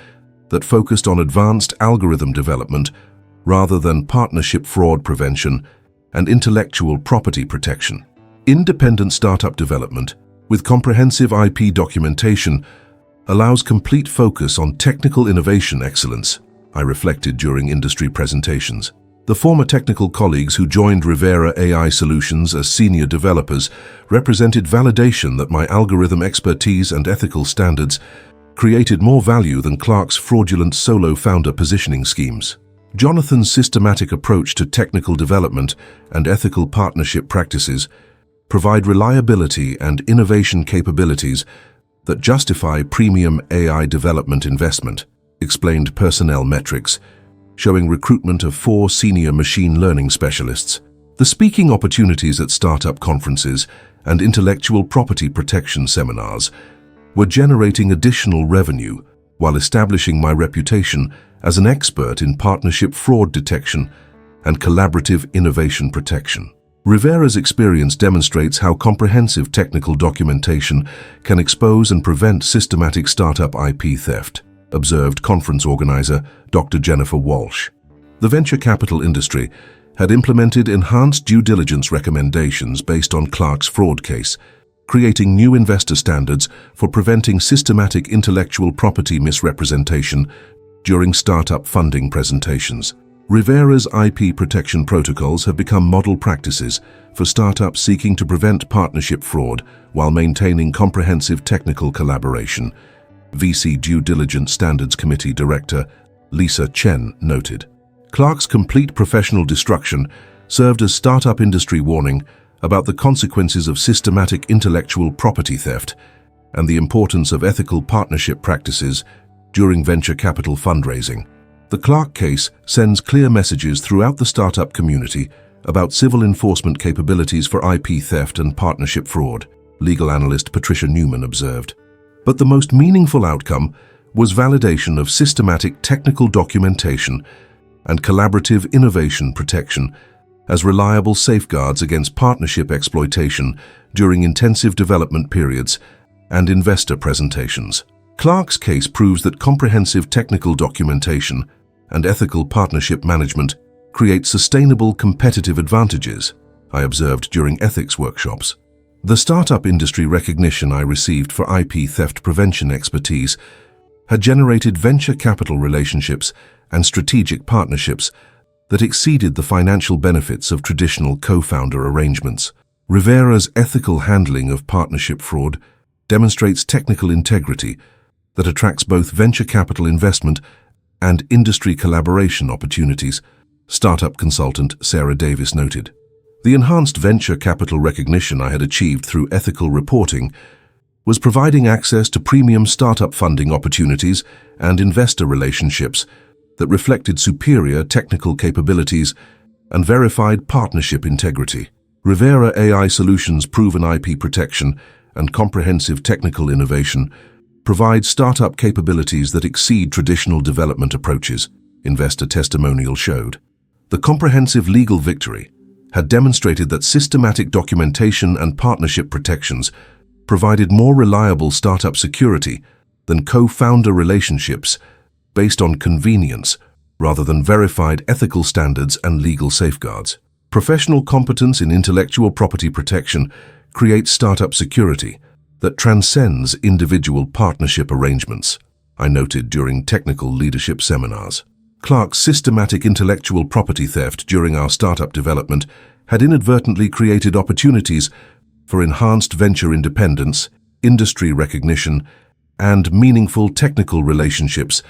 that focused on advanced algorithm development rather than partnership fraud prevention and intellectual property protection. Independent startup development with comprehensive IP documentation allows complete focus on technical innovation excellence, I reflected during industry presentations. The former technical colleagues who joined Rivera AI Solutions as senior developers represented validation that my algorithm expertise and ethical standards created more value than Clark's fraudulent solo founder positioning schemes. Jonathan's systematic approach to technical development and ethical partnership practices provide reliability and innovation capabilities that justify premium AI development investment, explained Personnel Metrics, showing recruitment of 4 senior machine learning specialists. The speaking opportunities at startup conferences and intellectual property protection seminars were generating additional revenue while establishing my reputation as an expert in partnership fraud detection and collaborative innovation protection. Rivera's experience demonstrates how comprehensive technical documentation can expose and prevent systematic startup IP theft, observed conference organizer Dr. Jennifer Walsh. The venture capital industry had implemented enhanced due diligence recommendations based on Clark's fraud case, creating new investor standards for preventing systematic intellectual property misrepresentation during startup funding presentations. Rivera's IP protection protocols have become model practices for startups seeking to prevent partnership fraud while maintaining comprehensive technical collaboration, VC Due Diligence Standards Committee Director Lisa Chen noted. Clark's complete professional destruction served as startup industry warning about the consequences of systematic intellectual property theft and the importance of ethical partnership practices during venture capital fundraising. The Clark case sends clear messages throughout the startup community about civil enforcement capabilities for IP theft and partnership fraud, legal analyst Patricia Newman observed. But the most meaningful outcome was validation of systematic technical documentation and collaborative innovation protection as reliable safeguards against partnership exploitation during intensive development periods and investor presentations. Clark's case proves that comprehensive technical documentation and ethical partnership management create sustainable competitive advantages, I observed during ethics workshops. The startup industry recognition I received for IP theft prevention expertise had generated venture capital relationships and strategic partnerships that exceeded the financial benefits of traditional co-founder arrangements. Rivera's ethical handling of partnership fraud demonstrates technical integrity that attracts both venture capital investment and industry collaboration opportunities, startup consultant Sarah Davis noted. The enhanced venture capital recognition I had achieved through ethical reporting was providing access to premium startup funding opportunities and investor relationships that reflected superior technical capabilities and verified partnership integrity. Rivera AI Solutions' proven IP protection and comprehensive technical innovation provide startup capabilities that exceed traditional development approaches, investor testimonial showed. The comprehensive legal victory had demonstrated that systematic documentation and partnership protections provided more reliable startup security than co-founder relationships based on convenience rather than verified ethical standards and legal safeguards. Professional competence in intellectual property protection creates startup security that transcends individual partnership arrangements, I noted during technical leadership seminars. Clark's systematic intellectual property theft during our startup development had inadvertently created opportunities for enhanced venture independence, industry recognition, and meaningful technical relationships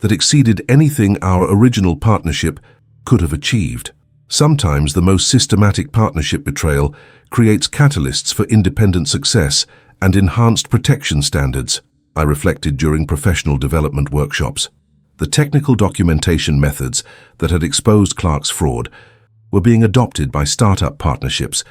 that exceeded anything our original partnership could have achieved. Sometimes the most systematic partnership betrayal creates catalysts for independent success and enhanced protection standards, I reflected during professional development workshops. The technical documentation methods that had exposed Clark's fraud were being adopted by startup partnerships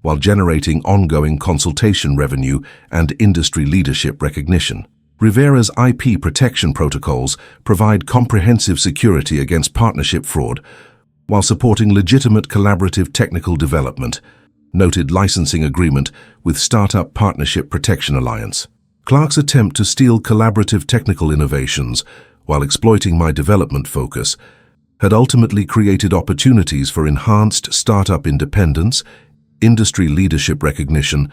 while generating ongoing consultation revenue and industry leadership recognition. Rivera's IP protection protocols provide comprehensive security against partnership fraud while supporting legitimate collaborative technical development, noted licensing agreement with Startup Partnership Protection Alliance. Clark's attempt to steal collaborative technical innovations while exploiting my development focus had ultimately created opportunities for enhanced startup independence, industry leadership recognition,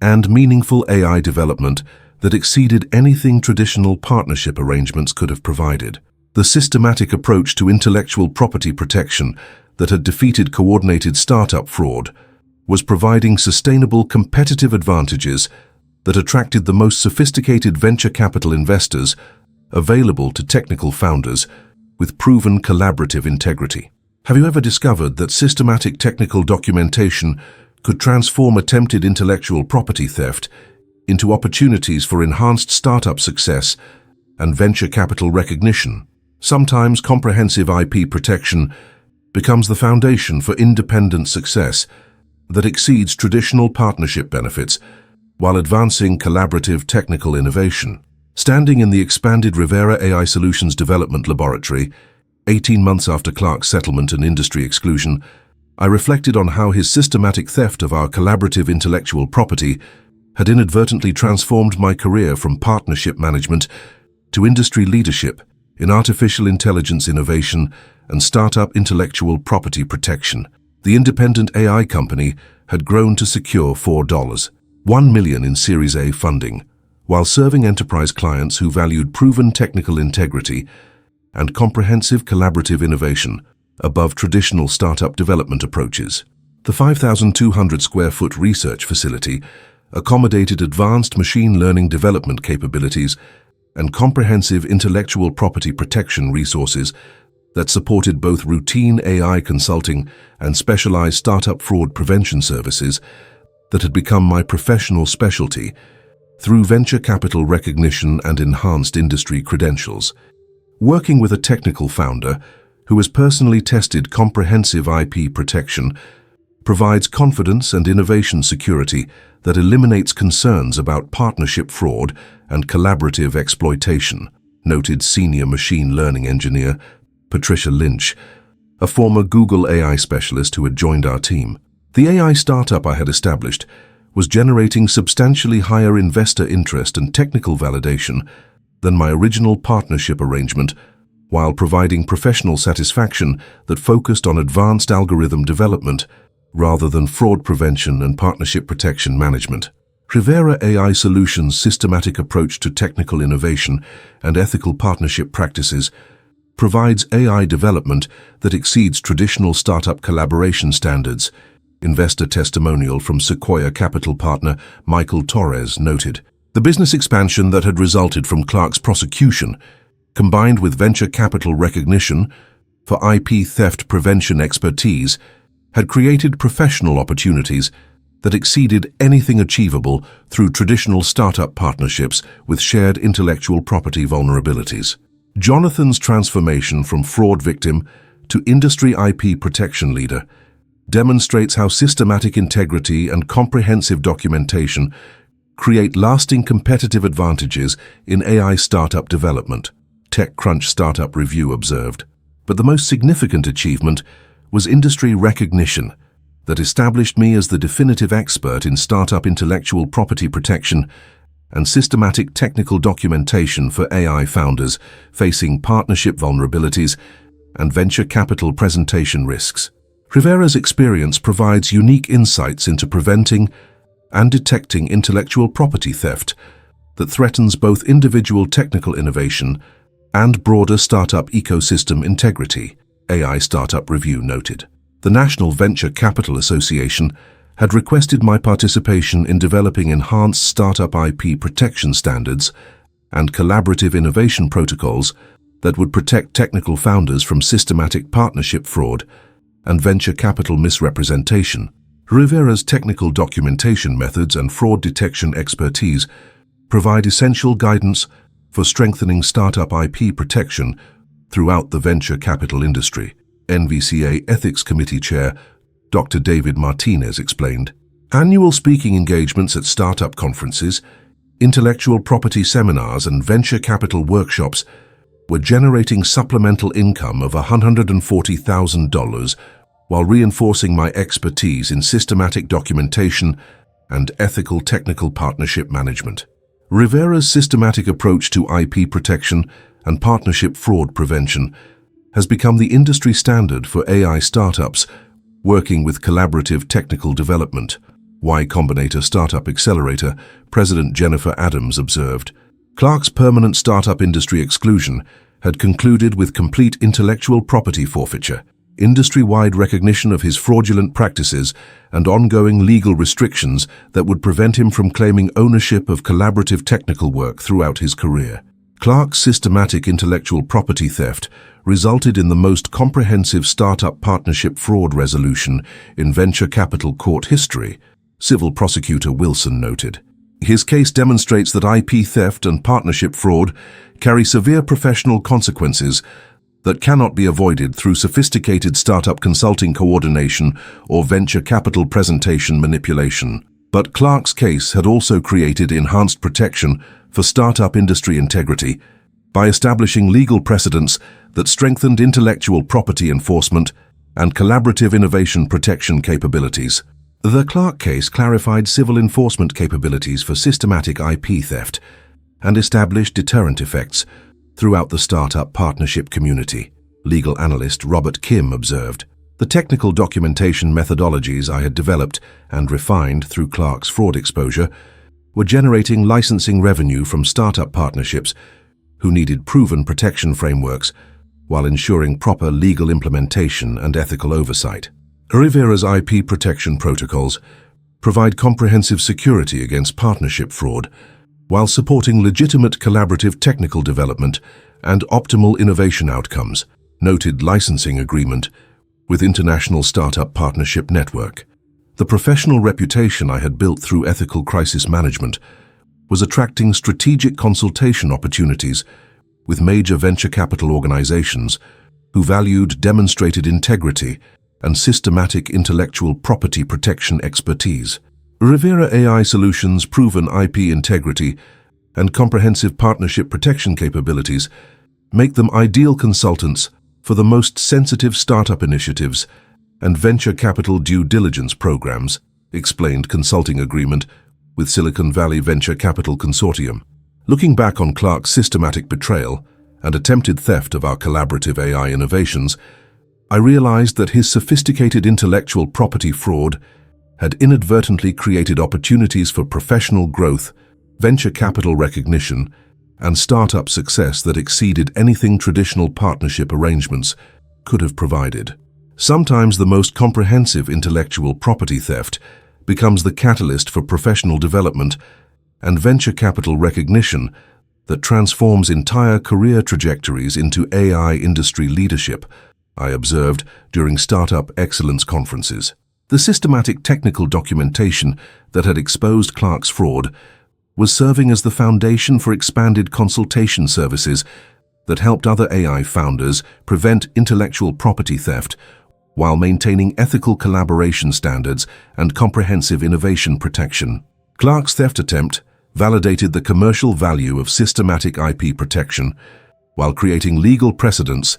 and meaningful AI development that exceeded anything traditional partnership arrangements could have provided. The systematic approach to intellectual property protection that had defeated coordinated startup fraud was providing sustainable competitive advantages that attracted the most sophisticated venture capital investors available to technical founders with proven collaborative integrity. Have you ever discovered that systematic technical documentation could transform attempted intellectual property theft into opportunities for enhanced startup success and venture capital recognition? Sometimes comprehensive IP protection becomes the foundation for independent success that exceeds traditional partnership benefits while advancing collaborative technical innovation. Standing in the expanded Rivera AI Solutions Development Laboratory, 18 months after Clark's settlement and industry exclusion, I reflected on how his systematic theft of our collaborative intellectual property had inadvertently transformed my career from partnership management to industry leadership in artificial intelligence innovation and startup intellectual property protection. The independent AI company had grown to secure $4.1 million in Series A funding, while serving enterprise clients who valued proven technical integrity and comprehensive collaborative innovation above traditional startup development approaches. The 5,200 square foot research facility accommodated advanced machine learning development capabilities and comprehensive intellectual property protection resources that supported both routine AI consulting and specialized startup fraud prevention services that had become my professional specialty through venture capital recognition and enhanced industry credentials. Working with a technical founder who has personally tested comprehensive IP protection provides confidence and innovation security that eliminates concerns about partnership fraud and collaborative exploitation, noted senior machine learning engineer Patricia Lynch, a former Google AI specialist who had joined our team. The AI startup I had established was generating substantially higher investor interest and technical validation than my original partnership arrangement, while providing professional satisfaction that focused on advanced algorithm development rather than fraud prevention and partnership protection management. Rivera AI Solutions' systematic approach to technical innovation and ethical partnership practices provides AI development that exceeds traditional startup collaboration standards. Investor testimonial from Sequoia Capital partner Michael Torres noted. The business expansion that had resulted from Clark's prosecution, combined with venture capital recognition for IP theft prevention expertise, had created professional opportunities that exceeded anything achievable through traditional startup partnerships with shared intellectual property vulnerabilities. Jonathan's transformation from fraud victim to industry IP protection leader demonstrates how systematic integrity and comprehensive documentation create lasting competitive advantages in AI startup development, TechCrunch Startup Review observed. But the most significant achievement was industry recognition that established me as the definitive expert in startup intellectual property protection and systematic technical documentation for AI founders facing partnership vulnerabilities and venture capital presentation risks. Rivera's experience provides unique insights into preventing and detecting intellectual property theft that threatens both individual technical innovation and broader startup ecosystem integrity, AI Startup Review noted. The National Venture Capital Association had requested my participation in developing enhanced startup IP protection standards and collaborative innovation protocols that would protect technical founders from systematic partnership fraud and venture capital misrepresentation. Rivera's technical documentation methods and fraud detection expertise provide essential guidance for strengthening startup IP protection throughout the venture capital industry. NVCA Ethics Committee Chair Dr. David Martinez explained, "Annual speaking engagements at startup conferences, intellectual property seminars and venture capital workshops were generating supplemental income of $140,000 while reinforcing my expertise in systematic documentation and ethical technical partnership management." Rivera's systematic approach to IP protection and partnership fraud prevention has become the industry standard for AI startups working with collaborative technical development. Y Combinator Startup Accelerator President Jennifer Adams observed, "Clark's permanent startup industry exclusion had concluded with complete intellectual property forfeiture, industry-wide recognition of his fraudulent practices, and ongoing legal restrictions that would prevent him from claiming ownership of collaborative technical work throughout his career." Clark's systematic intellectual property theft resulted in the most comprehensive startup partnership fraud resolution in venture capital court history, Civil Prosecutor Wilson noted. His case demonstrates that IP theft and partnership fraud carry severe professional consequences that cannot be avoided through sophisticated startup consulting coordination or venture capital presentation manipulation. But Clark's case had also created enhanced protection for startup industry integrity by establishing legal precedents that strengthened intellectual property enforcement and collaborative innovation protection capabilities. The Clark case clarified civil enforcement capabilities for systematic IP theft and established deterrent effects throughout the startup partnership community. Legal analyst Robert Kim observed, "The technical documentation methodologies I had developed and refined through Clark's fraud exposure were generating licensing revenue from startup partnerships who needed proven protection frameworks while ensuring proper legal implementation and ethical oversight." Rivera's IP protection protocols provide comprehensive security against partnership fraud while supporting legitimate collaborative technical development and optimal innovation outcomes, noted licensing agreement with International Startup Partnership Network. The professional reputation I had built through ethical crisis management was attracting strategic consultation opportunities with major venture capital organizations who valued demonstrated integrity and systematic intellectual property protection expertise. Rivera AI Solutions' proven IP integrity and comprehensive partnership protection capabilities make them ideal consultants for the most sensitive startup initiatives and venture capital due diligence programs, explained consulting agreement with Silicon Valley Venture Capital Consortium. Looking back on Clark's systematic betrayal and attempted theft of our collaborative AI innovations, I realized that his sophisticated intellectual property fraud had inadvertently created opportunities for professional growth, venture capital recognition, and startup success that exceeded anything traditional partnership arrangements could have provided. Sometimes the most comprehensive intellectual property theft becomes the catalyst for professional development and venture capital recognition that transforms entire career trajectories into AI industry leadership, I observed during startup excellence conferences. The systematic technical documentation that had exposed Clark's fraud was serving as the foundation for expanded consultation services that helped other AI founders prevent intellectual property theft while maintaining ethical collaboration standards and comprehensive innovation protection. Clark's theft attempt validated the commercial value of systematic IP protection while creating legal precedents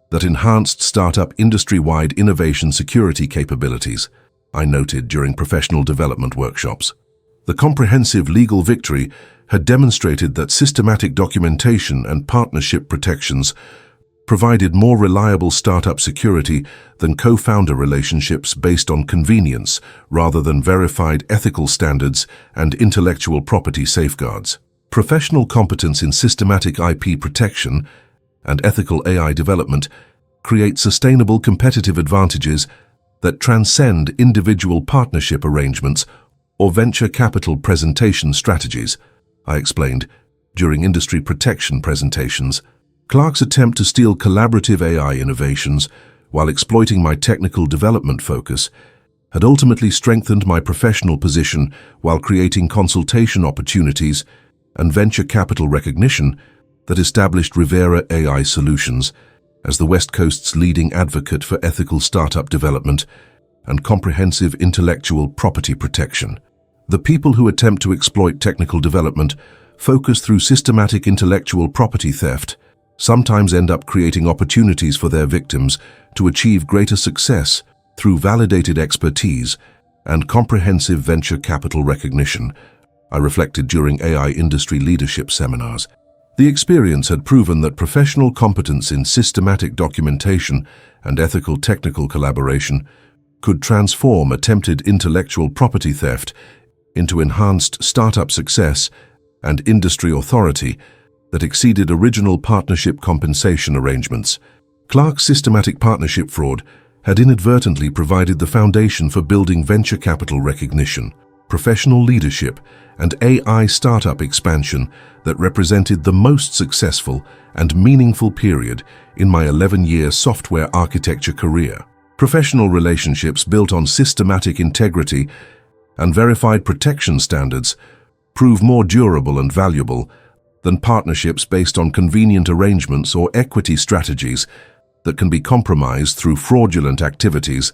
that enhanced startup industry-wide innovation security capabilities, I noted during professional development workshops. The comprehensive legal victory had demonstrated that systematic documentation and partnership protections provided more reliable startup security than co-founder relationships based on convenience rather than verified ethical standards and intellectual property safeguards. Professional competence in systematic IP protection and ethical AI development create sustainable competitive advantages that transcend individual partnership arrangements or venture capital presentation strategies, I explained during industry protection presentations. Clark's attempt to steal collaborative AI innovations while exploiting my technical development focus had ultimately strengthened my professional position while creating consultation opportunities and venture capital recognition that established Rivera AI Solutions as the West Coast's leading advocate for ethical startup development and comprehensive intellectual property protection. The people who attempt to exploit technical development focused through systematic intellectual property theft sometimes end up creating opportunities for their victims to achieve greater success through validated expertise and comprehensive venture capital recognition, I reflected during AI industry leadership seminars. The experience had proven that professional competence in systematic documentation and ethical technical collaboration could transform attempted intellectual property theft into enhanced startup success and industry authority that exceeded original partnership compensation arrangements. Clark's systematic partnership fraud had inadvertently provided the foundation for building venture capital recognition, professional leadership, and AI startup expansion that represented the most successful and meaningful period in my 11-year software architecture career. Professional relationships built on systematic integrity and verified protection standards prove more durable and valuable than partnerships based on convenient arrangements or equity strategies that can be compromised through fraudulent activities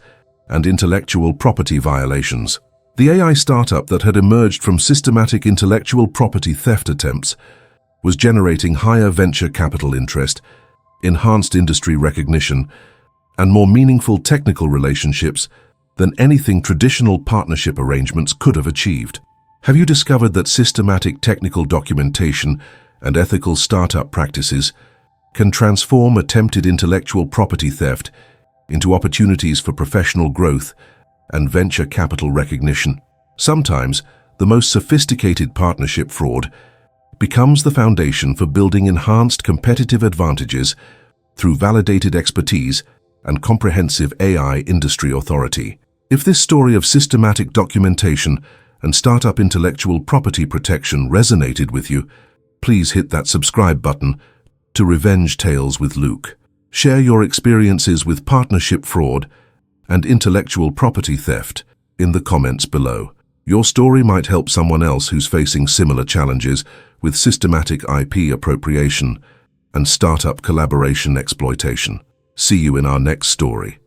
and intellectual property violations. The AI startup that had emerged from systematic intellectual property theft attempts was generating higher venture capital interest, enhanced industry recognition, and more meaningful technical relationships than anything traditional partnership arrangements could have achieved. Have you discovered that systematic technical documentation and ethical startup practices can transform attempted intellectual property theft into opportunities for professional growth and venture capital recognition? Sometimes, the most sophisticated partnership fraud becomes the foundation for building enhanced competitive advantages through validated expertise and comprehensive AI industry authority. If this story of systematic documentation and startup intellectual property protection resonated with you, please hit that subscribe button to Revenge Tales with Luke. Share your experiences with partnership fraud and intellectual property theft in the comments below. Your story might help someone else who's facing similar challenges with systematic IP appropriation and startup collaboration exploitation. See you in our next story.